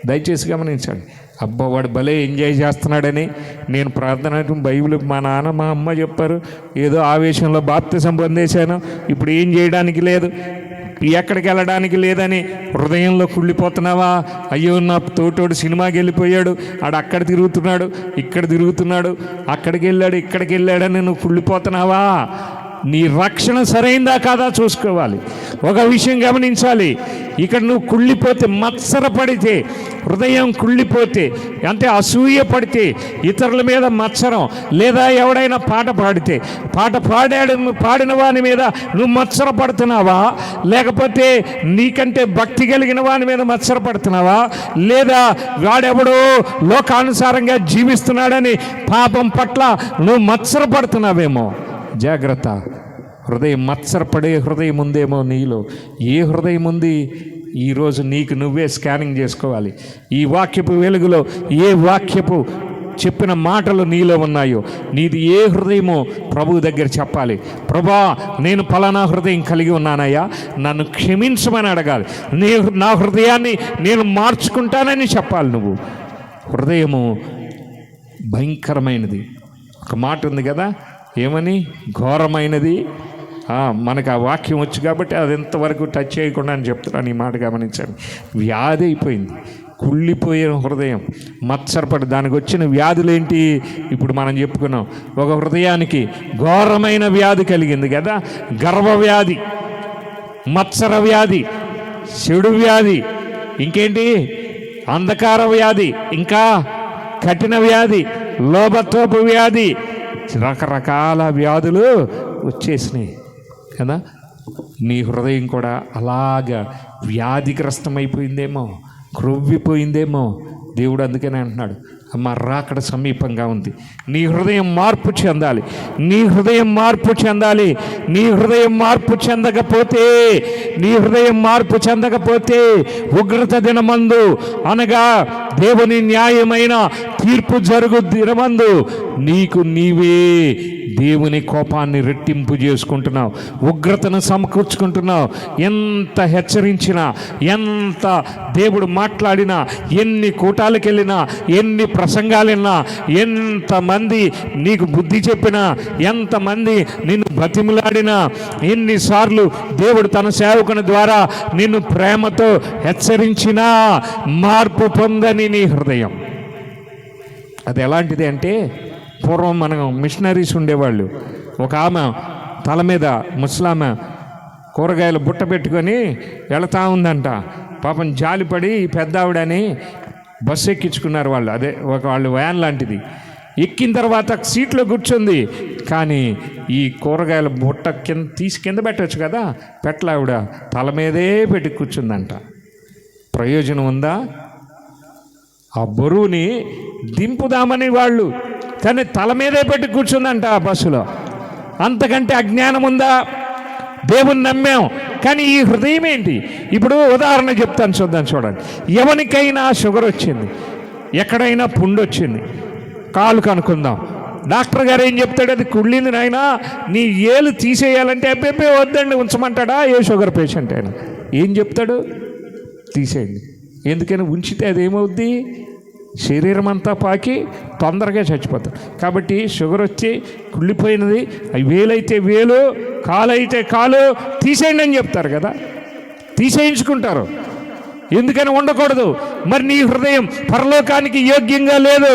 దయచేసి గమనించండి. అబ్బా వాడు భలే ఎంజాయ్ చేస్తున్నాడని నేను ప్రార్థన బైబిల్ మా నాన్న మా అమ్మ చెప్పారు, ఏదో ఆవేశంలో బాప్తిసం పొందేశాను, ఇప్పుడు ఏం చేయడానికి లేదు, ఎక్కడికి వెళ్ళడానికి లేదని హృదయంలో కుళ్ళిపోతున్నావా? అయ్యో నా తోటోడు సినిమాకి వెళ్ళిపోయాడు, ఆడు అక్కడ తిరుగుతున్నాడు, ఇక్కడ తిరుగుతున్నాడు, అక్కడికి వెళ్ళాడు, ఇక్కడికి వెళ్ళాడని నువ్వు కుళ్ళిపోతున్నావా? నీ రక్షణ సరైందా కాదా చూసుకోవాలి. ఒక విషయం గమనించాలి, ఇక్కడ నువ్వు కుళ్ళిపోతే, మత్సరపడితే, హృదయం కుళ్ళిపోతే, అంటే అసూయ పడితే, ఇతరుల మీద మత్సరం, లేదా ఎవడైనా పాట పాడిన వాని మీద నువ్వు మత్సరపడుతున్నావా, లేకపోతే నీకంటే భక్తి కలిగిన వాని మీద మత్సరపడుతున్నావా, లేదా వాడెవడో లోకానుసారంగా జీవిస్తున్నాడని పాపం పట్ల నువ్వు మత్సరపడుతున్నావేమో. జాగ్రత్త. హృదయం మత్సరపడే హృదయం ఉందేమో నీలో. ఏ హృదయం ఉంది? ఈరోజు నీకు నువ్వే స్కానింగ్ చేసుకోవాలి. ఈ వాక్యపు వెలుగులో ఏ వాక్యపు చెప్పిన మాటలు నీలో ఉన్నాయో, నీది ఏ హృదయమో ప్రభు దగ్గర చెప్పాలి. ప్రభా, నేను పలానా హృదయం కలిగి ఉన్నానయ్యా, నన్ను క్షమించమని అడగాలి. నా హృదయాన్ని నేను మార్చుకుంటానని చెప్పాలి. నువ్వు హృదయము భయంకరమైనది. ఒక మాట ఉంది కదా, ఏమని? ఘోరమైనది. మనకు ఆ వాక్యం వచ్చు కాబట్టి అది ఎంతవరకు టచ్ చేయకుండా అని చెప్తున్నాను. ఈ మాట గమనించండి. వ్యాధి అయిపోయింది, కుళ్ళిపోయిన హృదయం, మత్సరపడి దానికి వచ్చిన వ్యాధులు ఏంటి? ఇప్పుడు మనం చెప్పుకున్నాం. ఒక హృదయానికి ఘోరమైన వ్యాధి కలిగింది కదా, గర్వ వ్యాధి, మత్సర వ్యాధి, చెడు వ్యాధి, ఇంకేంటి అంధకార వ్యాధి, ఇంకా కఠిన వ్యాధి, లోభత్వపు వ్యాధి, రకరకాల వ్యాధులు వచ్చేసినాయి కదా. నీ హృదయం కూడా అలాగా వ్యాధిగ్రస్తమైపోయిందేమో, క్రొవ్విపోయిందేమో. దేవుడు అందుకనే అంటున్నాడు, అమ్మ రాకడ సమీపంగా ఉంది. నీ హృదయం మార్పు చెందాలి, నీ హృదయం మార్పు చెందాలి. నీ హృదయం మార్పు చెందకపోతే ఉగ్రత దినమందు, అనగా దేవుని న్యాయమైన తీర్పు జరుగు దినమందు నీకు నీవే దేవుని కోపాన్ని రెట్టింపు చేసుకుంటున్నావు, ఉగ్రతను సమకూర్చుకుంటున్నావు. ఎంత హెచ్చరించినా, ఎంత దేవుడు మాట్లాడినా, ఎన్ని కూటాలకు వెళ్ళినా, ఎన్ని ప్రసంగాలన్నా, ఎంతమంది నీకు బుద్ధి చెప్పినా, ఎంతమంది నిన్ను బతిమలాడినా, ఎన్నిసార్లు దేవుడు తన సేవకుని ద్వారా నిన్ను ప్రేమతో హెచ్చరించినా మార్పు పొందని నీ హృదయం. అది ఎలాంటిది అంటే, పూర్వం మనం మిషనరీస్ ఉండేవాళ్ళు. ఒక ఆమె తల మీద, ముసలామె, కూరగాయలు బుట్ట పెట్టుకొని వెళతా ఉందంట. పాపం జాలిపడి పెద్ద ఆవిడని బస్సు ఎక్కించుకున్నారు వాళ్ళు. అదే వాళ్ళు వ్యాన్ లాంటిది. ఎక్కిన తర్వాత సీట్లో కూర్చుంది, కానీ ఈ కూరగాయల బుట్ట కింద పెట్టవచ్చు కదా, పెట్టలావిడ తల మీదే పెట్టి కూర్చుందంట. ప్రయోజనం ఉందా? ఆ బరువుని దింపుదామని వాళ్ళు, కానీ తల మీదే పెట్టి కూర్చుందంట ఆ బస్సులో. అంతకంటే అజ్ఞానం ఉందా? దేవుని నమ్మాం, కానీ ఈ హృదయం ఏంటి? ఇప్పుడు ఉదాహరణ చెప్తాను, చూడండి. ఎవరికైనా షుగర్ వచ్చింది, ఎక్కడైనా పుండు వచ్చింది, కాలు కనుక్కుందాం. డాక్టర్ గారు ఏం చెప్తాడు? అది కుళ్ళింది నాయనా, నీ ఏలు తీసేయాలంటే అబ్బే వద్దండి ఉంచమంటాడా? ఏ షుగర్ పేషెంట్ అయినా ఏం చెప్తాడు? తీసేయండి. ఎందుకని? ఉంచితే అదేమవుద్ది? శరీరం అంతా పాకి తొందరగా చచ్చిపోతారు. కాబట్టి షుగర్ వచ్చి కుళ్ళిపోయినది, వేలైతే వేలు, కాలు అయితే కాలు తీసేయండి అని చెప్తారు కదా, తీసేయించుకుంటారు. ఎందుకని? ఉండకూడదు. మరి నీ హృదయం పరలోకానికి యోగ్యంగా లేదు,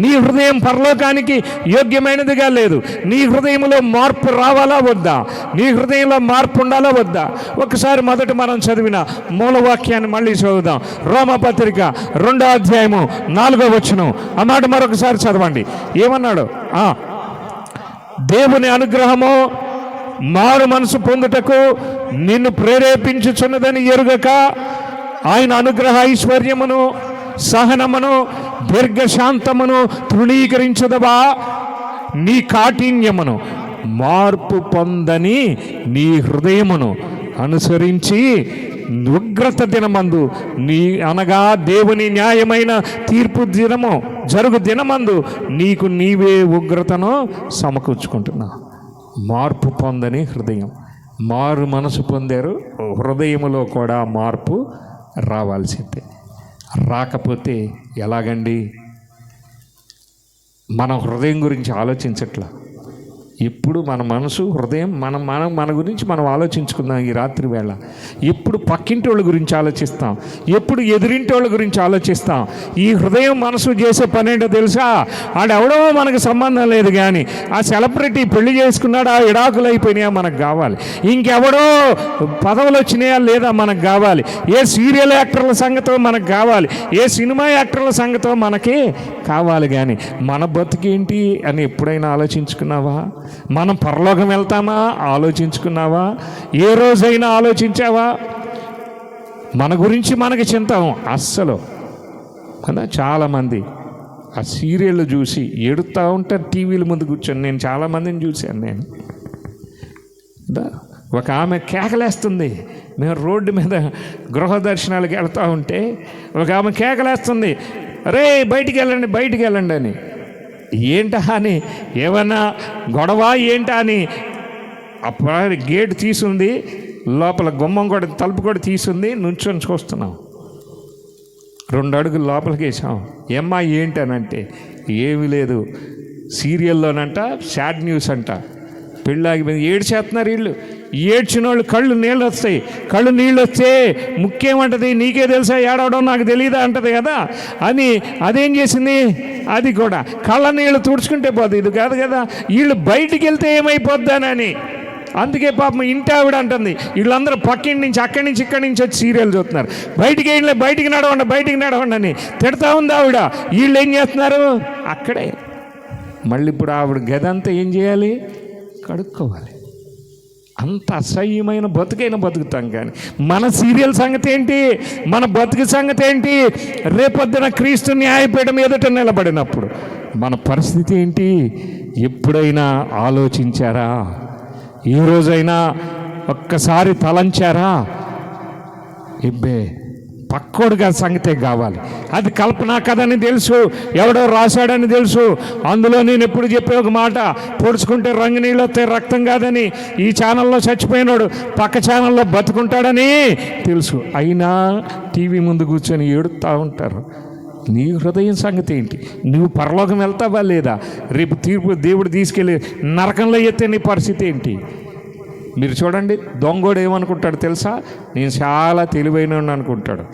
నీ హృదయం పరలోకానికి యోగ్యమైనదిగా లేదు. నీ హృదయంలో మార్పు రావాలా వద్దా? నీ హృదయంలో మార్పు ఉండాలా వద్దా? ఒకసారి మొదట మనం చదివిన మూలవాక్యాన్ని మళ్ళీ చదువుదాం. రోమపత్రిక 2వ అధ్యాయము 4వ వచనం. ఆ మాట మరొకసారి చదవండి. ఏమన్నాడు? దేవుని అనుగ్రహము మారు మనసు పొందుటకు నిన్ను ప్రేరేపించుచున్నదని ఎరుగక, ఆయన అనుగ్రహ ఐశ్వర్యమును, సహనమును, దీర్ఘశాంతమును తృణీకరించదవా? నీ కాఠిన్యమును మార్పు పొందని నీ హృదయమును అనుసరించి ఉగ్రత దినమందు, అనగా దేవుని న్యాయమైన తీర్పు దినము జరుగు దినమందు నీకు నీవే ఉగ్రతను సమకూర్చుకుంటున్నావు. మార్పు పొందని హృదయం. మారు మనసు పొందారు, హృదయములో కూడా మార్పు రావాల్సిందే. రాకపోతే ఎలాగండి? మన హృదయం గురించి ఆలోచించట్లా. ఎప్పుడు మన మనసు హృదయం మన గురించి మనం ఆలోచించుకుందాం. ఈ రాత్రి వేళ ఎప్పుడు పక్కింటి వాళ్ళ గురించి ఆలోచిస్తాం, ఎప్పుడు ఎదురింటి వాళ్ళ గురించి ఆలోచిస్తాం. ఈ హృదయం మనసు చేసే పని ఏంటో తెలుసా? ఆడెవడో మనకు సంబంధం లేదు, కానీ ఆ సెలబ్రిటీ పెళ్లి చేసుకున్నాడా, విడాకులు అయిపోయినాయా మనకు కావాలి, ఇంకెవడో పదవులు వచ్చినాయా లేదా మనకు కావాలి, ఏ సీరియల్ యాక్టర్ల సంగతో మనకు కావాలి, ఏ సినిమా యాక్టర్ల సంగతో మనకి కావాలి. కానీ మన బతుకేంటి అని ఎప్పుడైనా ఆలోచించుకున్నావా? మనం పరలోకం వెళ్తామా ఆలోచించుకున్నావా? ఏ రోజైనా ఆలోచించావా? మన గురించి మనకి చింత అస్సలు కదా. చాలామంది ఆ సీరియల్ చూసి ఎడుతూ ఉంటారు టీవీల ముందు కూర్చొని. నేను చాలామందిని చూశాను. నేను ఒక ఆమె కేకలేస్తుంది. మేము రోడ్డు మీద గృహ దర్శనాలకు వెళ్తూ ఉంటే ఒక ఆమె కేకలేస్తుంది, రే బయటికి వెళ్ళండి అని. ఏంటా అని, ఏమన్నా గొడవ ఏంటా అని. అప్పుడు గేట్ తీసుంది, లోపల గుమ్మం కూడా తలుపు కూడా తీసుంది, నుంచొని చూస్తున్నాం. 2 అడుగులు లోపలికి వేసాం. ఏమ్మా ఏంటనంటే, ఏమీ లేదు, సీరియల్లోనంట సాడ్ న్యూస్ అంట, పెళ్ళాగిపోయింది. ఏడ్చేస్తున్నారు వీళ్ళు. ఏడ్చిన వాళ్ళు కళ్ళు నీళ్ళు వస్తాయి. కళ్ళు నీళ్ళు వస్తే ముఖ్యమంటది, నీకే తెలుసా ఏడవడం నాకు తెలియదా అంటది కదా అని. అదేం చేసింది, అది కూడా కళ్ళ నీళ్ళు తుడుచుకుంటే పోతుంది. ఇది కాదు కదా, వీళ్ళు బయటికి వెళ్తే ఏమైపోద్దానని. అందుకే పాపం ఇంటి ఆవిడ అంటుంది, వీళ్ళందరూ పక్కింటి నుంచి అక్కడి నుంచి ఇక్కడి నుంచి వచ్చి సీరియల్ చూస్తున్నారు. బయటికి నడవండి అని తిడతా ఉంది ఆవిడ. వీళ్ళు ఏం చేస్తున్నారు అక్కడే. మళ్ళీ ఇప్పుడు ఆవిడ గదంతా ఏం చేయాలి, కడుక్కోవాలి. అంత అసహ్యమైన బతుకైనా బతుకుతాం. కానీ మన సీరియల్ సంగతి ఏంటి, మన బతుకు సంగతి ఏంటి? రేపొద్దున క్రీస్తు న్యాయపీఠం ఎదుట నిలబడినప్పుడు మన పరిస్థితి ఏంటి? ఎప్పుడైనా ఆలోచించారా? ఏ రోజైనా ఒక్కసారి తలంచారా? ఇబ్బే పక్కోడుగా సంగతే కావాలి. అది కల్పన కథని తెలుసు, ఎవడో రాశాడని తెలుసు. అందులో నేను ఎప్పుడు చెప్పే ఒక మాట, పొడుచుకుంటే రంగు నీళ్ళు వస్తే రక్తం కాదని. ఈ ఛానల్లో చచ్చిపోయినాడు పక్క ఛానల్లో బతుకుంటాడని తెలుసు. అయినా టీవీ ముందు కూర్చొని ఏడుస్తూ ఉంటారు. నీ హృదయం సంగతి ఏంటి? నువ్వు పరలోకం వెళ్తావా లేదా? రేపు తీర్పు దేవుడు తీసుకెళ్ళి నరకంలో ఎత్తే నీ పరిస్థితి ఏంటి? మీరు చూడండి, దొంగోడు ఏమనుకుంటాడు తెలుసా? నేను చాలా తెలివైన అనుకుంటాడు.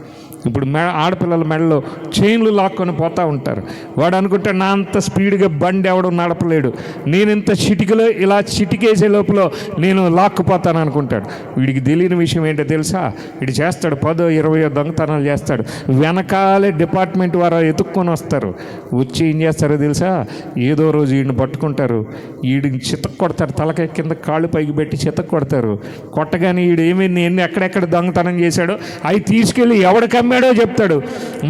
ఇప్పుడు ఆడపిల్లల మెడలో చైన్లు లాక్కొని పోతూ ఉంటారు. వాడు అనుకుంటాడు, నా అంత స్పీడ్గా బండి ఎవడు నడపలేడు, నేను ఇంత చిటికలో ఇలా చిటికేసే లోపల నేను లాక్కుపోతాను అనుకుంటాడు. వీడికి తెలియని విషయం ఏంటో తెలుసా? వీడు చేస్తాడు 10-20 దొంగతనాలు చేస్తాడు. వెనకాలే డిపార్ట్మెంట్ వారు ఎత్తుక్కొని వస్తారు. వచ్చి ఏం చేస్తారో తెలుసా? ఏదో రోజు వీడిని పట్టుకుంటారు, వీడిని చితక్ కొడతారు, తలకాయ కింద కాళ్ళు పైకి పెట్టి చితక్ కొడతారు. కొట్టగానే వీడు ఏమైంది, ఎక్కడెక్కడ దొంగతనం చేశాడో అవి తీసుకెళ్ళి ఎవడికి అమ్మాడో చెప్తాడు.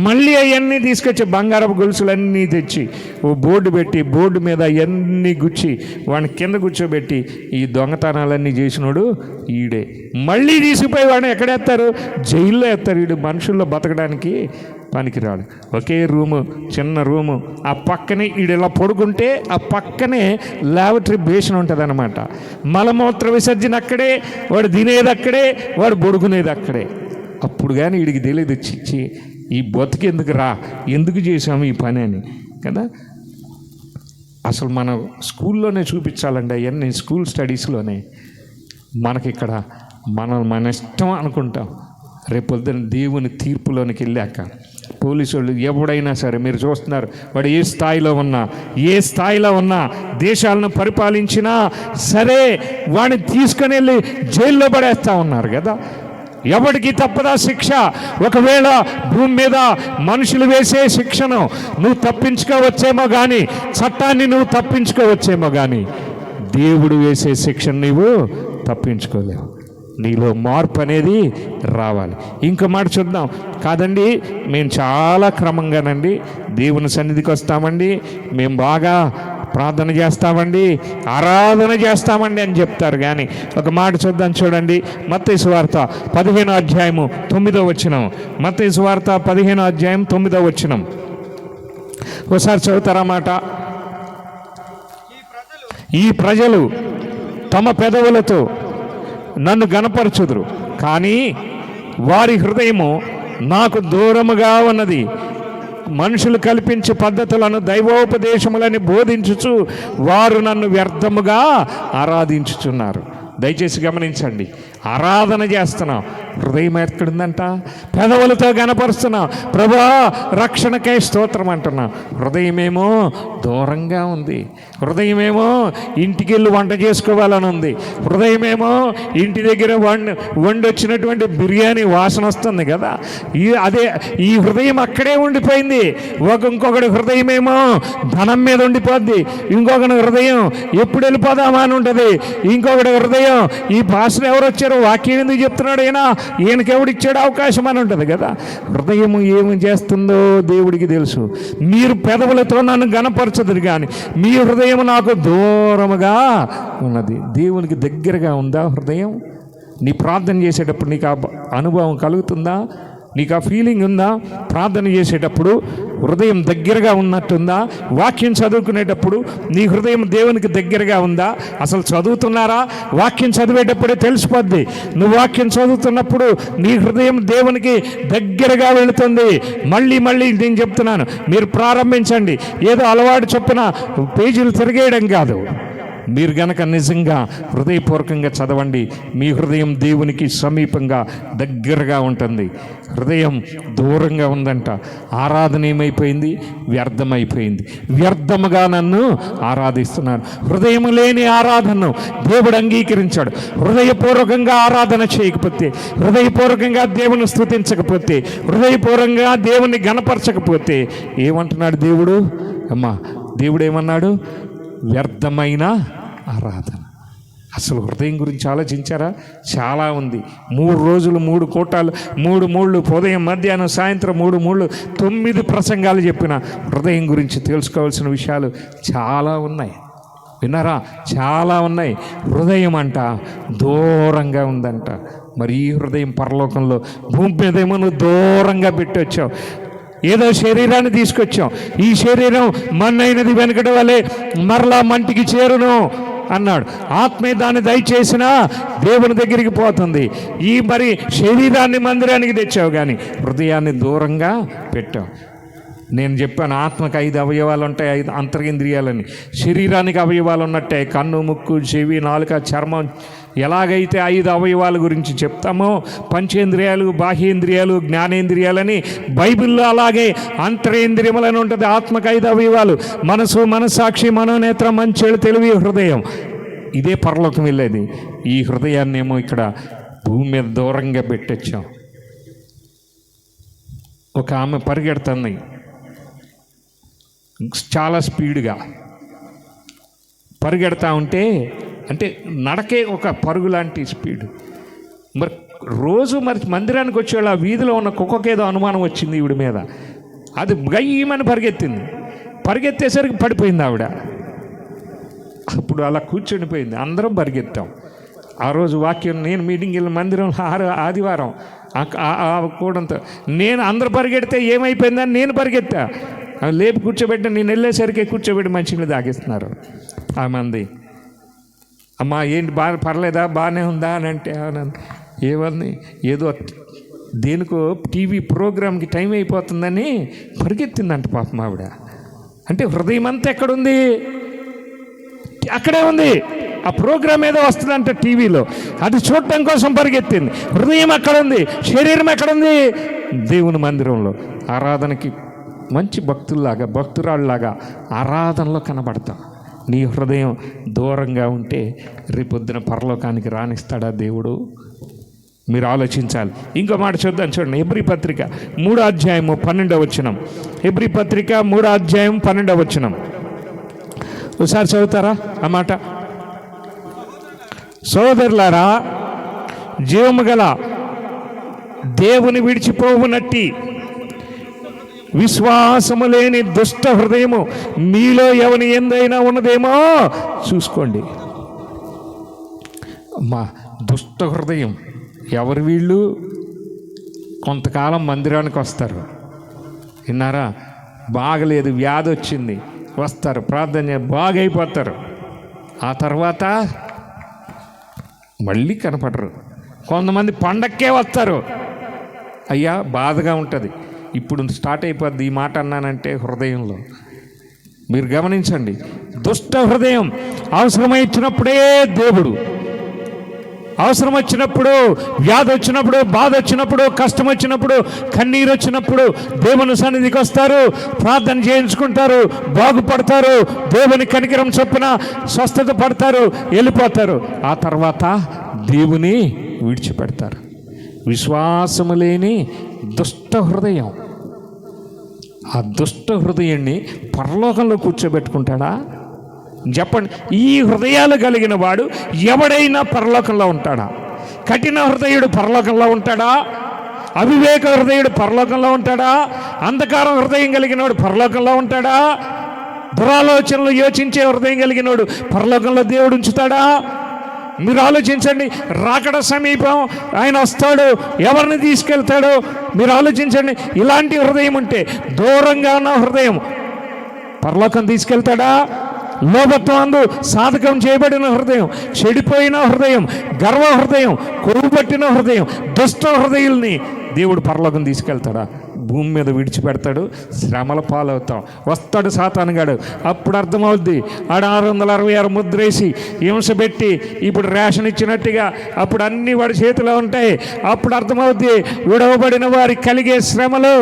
మళ్ళీ అవన్నీ తీసుకొచ్చి బంగారపు గొలుసులన్నీ తెచ్చి ఓ బోర్డు మీద అవన్నీ గుచ్చి వాడిని కింద కూర్చోబెట్టి ఈ దొంగతనాలన్నీ చేసినోడు ఈడే. మళ్ళీ తీసుకుపోయి వాడిని ఎక్కడేస్తారు? జైల్లో వేస్తారు. వీడు మనుషుల్లో బతకడానికి పనికిరాడు. ఒకే రూము, చిన్న రూము, ఆ పక్కనే వీడు ఇలా పడుకుంటే ఆ పక్కనే లాబరేటరీ బేషన్ ఉంటుంది అన్నమాట. మలమూత్ర విసర్జన అక్కడే, వాడు తినేది అక్కడే, వాడు పడుకునేది అక్కడే. అప్పుడు కానీ వీడికి తెలియదు, చిచ్చి ఈ బతుకెందుకు రా, ఎందుకు చేసాము ఈ పని అని కదా. అసలు మనం స్కూల్లోనే చూపించాలండి అవన్నీ, స్కూల్ స్టడీస్లోనే. మనకిక్కడ మన ఇష్టం అనుకుంటాం. రేపొద్దున దేవుని తీర్పులోనికి వెళ్ళాక పోలీసు వాళ్ళు ఎవడైనా సరే, మీరు చూస్తున్నారు, వాడు ఏ స్థాయిలో ఉన్నా దేశాలను పరిపాలించినా సరే వాడిని తీసుకొని వెళ్ళి జైల్లో పడేస్తూ ఉన్నారు కదా. ఎవడికి తప్పదా శిక్ష? ఒకవేళ భూమి మీద మనుషులు వేసే శిక్షను నువ్వు తప్పించుకోవచ్చేమో కానీ, చట్టాన్ని నువ్వు తప్పించుకోవచ్చేమో కానీ, దేవుడు వేసే శిక్షను నీవు తప్పించుకోలేవు. నీలో మార్పు అనేది రావాలి. ఇంకో మాట చూద్దాం. కాదండి, మేము చాలా క్రమంగానండి దేవుని సన్నిధికి వస్తామండి, మేము బాగా ప్రార్థన చేస్తామండి, ఆరాధన చేస్తామండి అని చెప్తారు. కానీ ఒక మాట చూద్దాం, చూడండి. మత్తయి సువార్త 15వ అధ్యాయము 9వ వచనం. మత్తయి సువార్త 15వ అధ్యాయం 9వ వచనం. ఒకసారి చదువుతారా మాట? ఈ ప్రజలు తమ పెదవులతో నన్ను గనపరచుదురు, కానీ వారి హృదయము నాకు దూరముగా ఉన్నది. మనుషులు కల్పించే పద్ధతులను దైవోపదేశములని బోధించుచు వారు నన్ను వ్యర్థముగా ఆరాధించుచున్నారు. దయచేసి గమనించండి, ఆరాధన చేస్తున్నాం, హృదయం ఎక్కడుందంట? పెదవులతో గనపరుస్తున్నాం, ప్రభా రక్షణకై స్తోత్రం అంటున్నాం, హృదయమేమో దూరంగా ఉంది. హృదయమేమో ఇంటికి వెళ్ళి వంట చేసుకోవాలని ఉంది. హృదయమేమో ఇంటి దగ్గర వండొచ్చినటువంటి బిర్యానీ వాసన వస్తుంది కదా, ఈ హృదయం అక్కడే ఉండిపోయింది. ఇంకొకటి హృదయమేమో ధనం మీద ఉండిపోద్ది, ఇంకొకటి హృదయం ఎప్పుడు వెళ్ళిపోదామా అని ఉంటుంది, ఇంకొకటి హృదయం ఈ భాషను ఎవరు వచ్చారో వాక్యం ఎందుకు చెప్తున్నాడు ఈయనకి ఎవడిచ్చాడు అవకాశం అని ఉంటుంది కదా. హృదయం ఏమి చేస్తుందో దేవుడికి తెలుసు. మీరు పెదవులతో నన్ను గనపరచదురు కానీ మీ హృదయం నాకు దూరముగా ఉన్నది. దేవునికి దగ్గరగా ఉందా హృదయం? నీ ప్రార్థన చేసేటప్పుడు నీకు ఆ అనుభవం కలుగుతుందా? నీకు ఆ ఫీలింగ్ ఉందా? ప్రార్థన చేసేటప్పుడు హృదయం దగ్గరగా ఉన్నట్టుందా? వాక్యం చదువుకునేటప్పుడు నీ హృదయం దేవునికి దగ్గరగా ఉందా? అసలు చదువుతున్నారా? వాక్యం చదివేటప్పుడే తెలిసిపోద్ది. నువ్వు వాక్యం చదువుతున్నప్పుడు నీ హృదయం దేవునికి దగ్గరగా వెళుతుంది. మళ్ళీ నేను చెప్తున్నాను, మీరు ప్రారంభించండి. ఏదో అలవాటు చొప్పున పేజీలు తిరిగేయడం కాదు. మీరు గనక నిజంగా హృదయపూర్వకంగా చదవండి, మీ హృదయం దేవునికి సమీపంగా దగ్గరగా ఉంటుంది. హృదయం దూరంగా ఉందంట. ఆరాధన ఏమైపోయింది? వ్యర్థమైపోయింది. వ్యర్థముగా నన్ను ఆరాధిస్తున్నారు. హృదయం లేని ఆరాధనను దేవుడు అంగీకరించాడు. హృదయపూర్వకంగా ఆరాధన చేయకపోతే, హృదయపూర్వకంగా దేవుని స్తుతించకపోతే, హృదయపూర్వకంగా దేవుని గణపరచకపోతే ఏమంటున్నాడు దేవుడు? దేవుడు ఏమన్నాడు? వ్యర్థమైన ఆరాధన. అసలు హృదయం గురించి ఆలోచించారా? చాలా ఉంది. 3 రోజులు 3 కోటాలు 3 మూళ్ళు, ఉదయం మధ్యాహ్నం సాయంత్రం 3 మూళ్ళు 9 ప్రసంగాలు చెప్పిన హృదయం గురించి తెలుసుకోవాల్సిన విషయాలు చాలా ఉన్నాయి. విన్నారా? చాలా ఉన్నాయి. హృదయం అంట దూరంగా ఉందంట. మరి ఈ హృదయం పరలోకంలో భూమి మీద ఏమో నువ్వు దూరంగా పెట్టొచ్చావు. ఏదో శరీరాన్ని తీసుకొచ్చాం, ఈ శరీరం మన్నైనది వెనకటి వలె మరలా మంటికి చేరును అన్నాడు. ఆత్మే దాన్ని దయచేసిన దేవుని దగ్గరికి పోతుంది. ఈ మరి శరీరాన్ని మందిరానికి తెచ్చావు కానీ హృదయాన్ని దూరంగా పెట్టావు. నేను చెప్పాను, ఆత్మకు 5 అవయవాలు ఉంటాయి, 5 అంతరింద్రియాలని. శరీరానికి అవయవాలు ఉన్నట్టే కన్ను, ముక్కు, చెవి, నాలుక, చర్మం. ఎలాగైతే 5 అవయవాల గురించి చెప్తామో, పంచేంద్రియాలు, బాహ్యేంద్రియాలు, జ్ఞానేంద్రియాలని బైబిల్లో అలాగే అంతరేంద్రియములని ఉంటుంది. ఆత్మకు 5 అవయవాలు: మనసు, మనస్సాక్షి, మనోనేత్రం, మంచెడు, తెలివి, హృదయం. ఇదే పరలోకం వెళ్ళేది. ఈ హృదయాన్ని ఏమో ఇక్కడ భూమి మీద దూరంగా పెట్టొచ్చాం. ఒక ఆమె పరిగెడుతుంది చాలా స్పీడ్గా. పరిగెడతా ఉంటే, అంటే నడకే ఒక పరుగు లాంటి స్పీడ్. మరి రోజు మందిరానికి వచ్చేవాళ్ళు ఆ వీధిలో ఉన్న కుక్కకేదో అనుమానం వచ్చింది ఈవిడ మీద. అది గయ్యమని పరిగెత్తింది. పరిగెత్తేసరికి పడిపోయింది ఆవిడ. అప్పుడు అలా కూర్చొనిపోయింది. అందరం పరిగెత్తాం. ఆ రోజు వాక్యం, నేను మీటింగ్ వెళ్ళిన మందిరం ఆదివారం కూడంతో నేను అందరూ పరిగెడితే ఏమైపోయిందని నేను పరిగెత్తా. లేపు కూర్చోబెట్టి నేను వెళ్ళేసరికి కూర్చోబెట్టి మంచిగా తాగిస్తున్నారు ఆ మంది. అమ్మా ఏంటి పర్లేదా, బాగానే ఉందా అని అంటే ఏమని, ఏదో దేనికో టీవీ ప్రోగ్రామ్కి టైం అయిపోతుందని పరిగెత్తిందంట పాపం ఆవిడ. అంటే హృదయం అంతా ఎక్కడుంది? అక్కడే ఉంది. ఆ ప్రోగ్రామ్ ఏదో వస్తుందంట టీవీలో, అది చూడటం కోసం పరిగెత్తింది. హృదయం అక్కడ ఉంది, శరీరం ఎక్కడుంది? దేవుని మందిరంలో. ఆరాధనకి మంచి భక్తుల్లాగా, భక్తురాళ్ళలాగా ఆరాధనలో కనబడతాం. నీ హృదయం దూరంగా ఉంటే రేపొద్దున పరలోకానికి రాణిస్తాడా దేవుడు? మీరు ఆలోచించాలి. ఇంకో మాట చూద్దాం, చూడండి. హెబ్రీ పత్రిక 3వ అధ్యాయము 12వ వచనం. హెబ్రీ పత్రిక 3వ అధ్యాయం 12వ వచనం ఒకసారి చదువుతారా ఆ మాట? సోదరులారా, జీవము గల దేవుని విడిచిపోవునట్టి విశ్వాసము లేని దుష్ట హృదయము మీలో ఎవని ఎందైనా ఉన్నదేమో చూసుకోండి. మా దుష్ట హృదయం ఎవరు? వీళ్ళు కొంతకాలం మందిరానికి వస్తారు, విన్నారా? బాగలేదు, వ్యాధి వచ్చింది, వస్తారు, ప్రార్థన బాగైపోతారు. ఆ తర్వాత మళ్ళీ కనపడరు. కొంతమంది పండక్కే వస్తారు. అయ్యా బాధగా ఉంటుంది, ఇప్పుడు స్టార్ట్ అయిపోద్ది ఈ మాట అన్నానంటే హృదయంలో. మీరు గమనించండి, దుష్ట హృదయం అవసరమైనప్పుడే దేవుడు, అవసరం వచ్చినప్పుడు, వ్యాధి వచ్చినప్పుడు, బాధ వచ్చినప్పుడు, కష్టం వచ్చినప్పుడు, కన్నీరు వచ్చినప్పుడు దేవుని సన్నిధికి వస్తారు, ప్రార్థన చేయించుకుంటారు, బాగుపడతారు, దేవుని కనికరం చొప్పున స్వస్థత పడతారు, వెళ్ళిపోతారు. ఆ తర్వాత దేవుని విడిచిపెడతారు. విశ్వాసము లేని దుష్ట హృదయం, ఆ దుష్ట హృదయాన్ని పరలోకంలో కూర్చోబెట్టుకుంటాడా? చెప్పండి. ఈ హృదయాలు కలిగిన వాడు ఎవడైనా పరలోకంలో ఉంటాడా? కఠిన హృదయుడు పరలోకంలో ఉంటాడా? అవివేక హృదయుడు పరలోకంలో ఉంటాడా? అంధకారం హృదయం కలిగినవాడు పరలోకంలో ఉంటాడా? దురాలోచనలు యోచించే హృదయం కలిగినవాడు పరలోకంలో దేవుడు ఉంచుతాడా? మీరు ఆలోచించండి. రాకడ సమీపం, ఆయన వస్తాడు, ఎవరిని తీసుకెళ్తాడో మీరు ఆలోచించండి. ఇలాంటి హృదయం ఉంటే, దూరంగా ఉన్న హృదయం పరలోకం తీసుకెళ్తాడా? లోభత్వం అందు సాధకం చేయబడిన హృదయం, చెడిపోయిన హృదయం, గర్వ హృదయం, కొవ్వు పట్టిన హృదయం, దుష్ట హృదయాల్ని దేవుడు పరలోకం తీసుకెళ్తాడా? భూమి మీద విడిచిపెడతాడు, శ్రమల పాలవుతాం. వస్తాడు సాతానుగాడు, అప్పుడు అర్థమవుద్ది. ఆడ 666 ముద్రేసి హింస పెట్టి ఇప్పుడు రేషన్ ఇచ్చినట్టుగా అప్పుడు అన్నీ వాడి చేతిలో ఉంటాయి. అప్పుడు అర్థమవుద్ది విడవబడిన వారికి కలిగే శ్రమలు.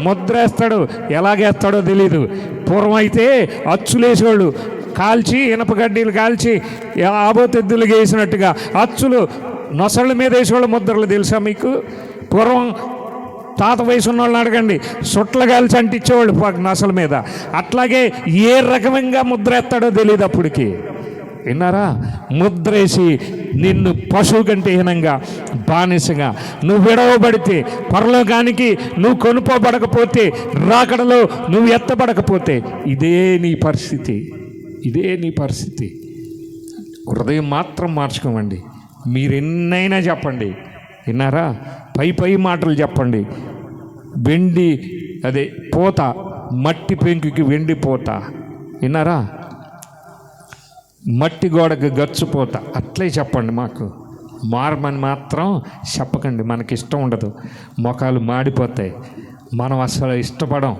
ముద్రేస్తాడు, ఎలాగేస్తాడో తెలీదు. పూర్వం అయితే అచ్చులేసేవాళ్ళు, కాల్చి ఇనప గడ్డీలు కాల్చి ఆబోతెద్దులు వేసినట్టుగా అచ్చులు నొసళ్ళ మీద వేసేవాళ్ళు ముద్రలు. తెలుసా మీకు? పూర్వం తాత వయసు ఉన్న వాళ్ళని అడగండి, సుట్ల కాల్చి అంటించేవాళ్ళు నొసల మీద. అట్లాగే ఏ రకమంగా ముద్ర ఎత్తాడో తెలియదు అప్పటికి. విన్నారా? ముద్రేసి నిన్ను పశువు కంటే హీనంగా, బానిసగా నువ్వు విడవబడితే, పరలోకానికి నువ్వు కొనుక్కోబడకపోతే, రాకడలో నువ్వు ఎత్తబడకపోతే ఇదే నీ పరిస్థితి, ఇదే నీ పరిస్థితి. హృదయం మాత్రం మార్చుకోమండి. మీరు ఎన్నైనా చెప్పండి, విన్నారా? పై మాటలు చెప్పండి. వెండి అదే పోత, మట్టి పెంకుకి వెండి పోత, విన్నారా? మట్టి గోడకు గచ్చుపోత, అట్లే చెప్పండి. మాకు మారమని మాత్రం చెప్పకండి. మనకి ఇష్టం ఉండదు, మొఖాలు మాడిపోతాయి, మనం అసలు ఇష్టపడం.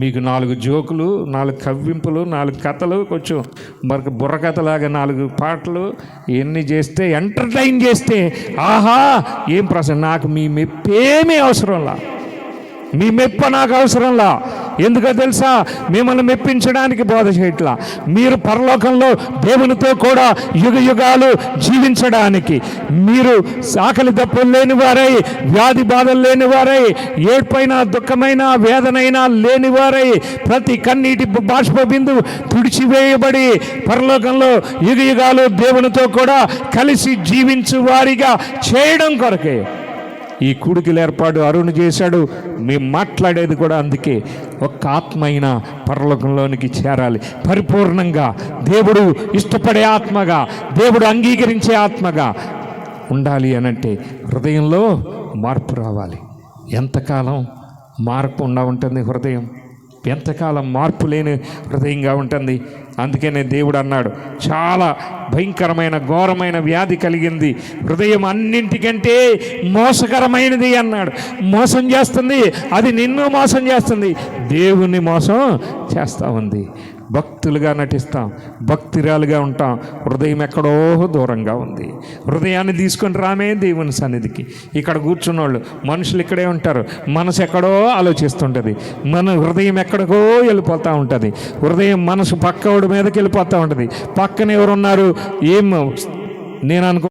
మీకు 4 జోకులు, 4 కవ్వింపులు, 4 కథలు, కొంచెం మనకు బుర్రకథలాగా 4 పాటలు ఇవన్నీ చేస్తే, ఎంటర్టైన్ చేస్తే, ఆహా ఏం ప్రశ్న, నాకు మీ మెప్పేమీ అవసరంలా, మీ మెప్ప నాకు అవసరంలా. ఎందుకో తెలుసా? మిమ్మల్ని మెప్పించడానికి బోధ చేయట్లా. మీరు పరలోకంలో దేవునితో కూడా యుగ యుగాలు జీవించడానికి, మీరు ఆకలి దప్పులు లేని వారై, వ్యాధి బాధలు లేని వారై, ఏడ్పైన దుఃఖమైన వేదనైనా లేని వారై, ప్రతి కన్నీటి బాష్ప బిందువు తుడిచివేయబడి పరలోకంలో యుగ యుగాలు దేవునితో కూడా కలిసి జీవించు వారిగా చేయడం కొరకే ఈ కూడికల ఏర్పాటు అరుణ్ చేశాడు. మేము మాట్లాడేది కూడా అందుకే. ఒక్క ఆత్మ అయినా పరలోకంలోనికి చేరాలి, పరిపూర్ణంగా దేవుడు ఇష్టపడే ఆత్మగా, దేవుడు అంగీకరించే ఆత్మగా ఉండాలి అనంటే హృదయంలో మార్పు రావాలి. ఎంతకాలం మార్పు ఉంటుంది హృదయం? ఎంతకాలం మార్పు లేని హృదయంగా ఉంటుంది? అందుకనే దేవుడు అన్నాడు, చాలా భయంకరమైన ఘోరమైన వ్యాధి కలిగింది హృదయం, అన్నింటికంటే మోసకరమైనది అన్నాడు. మోసం చేస్తుంది, అది నిన్ను మోసం చేస్తుంది, దేవుణ్ణి మోసం చేస్తూ ఉంది. భక్తులుగా నటిస్తాం, భక్తిరాలుగా ఉంటాం, హృదయం ఎక్కడో దూరంగా ఉంది. హృదయాన్ని తీసుకొని రామే దేవుని సన్నిధికి. ఇక్కడ కూర్చున్నోళ్ళు మనుషులు ఇక్కడే ఉంటారు, మనసు ఎక్కడో ఆలోచిస్తుంటుంది, మన హృదయం ఎక్కడికో వెళ్ళిపోతూ ఉంటుంది. హృదయం మనసు పక్కవాడి మీదకి వెళ్ళిపోతూ ఉంటుంది. పక్కన ఎవరున్నారు ఏం నేను అనుకో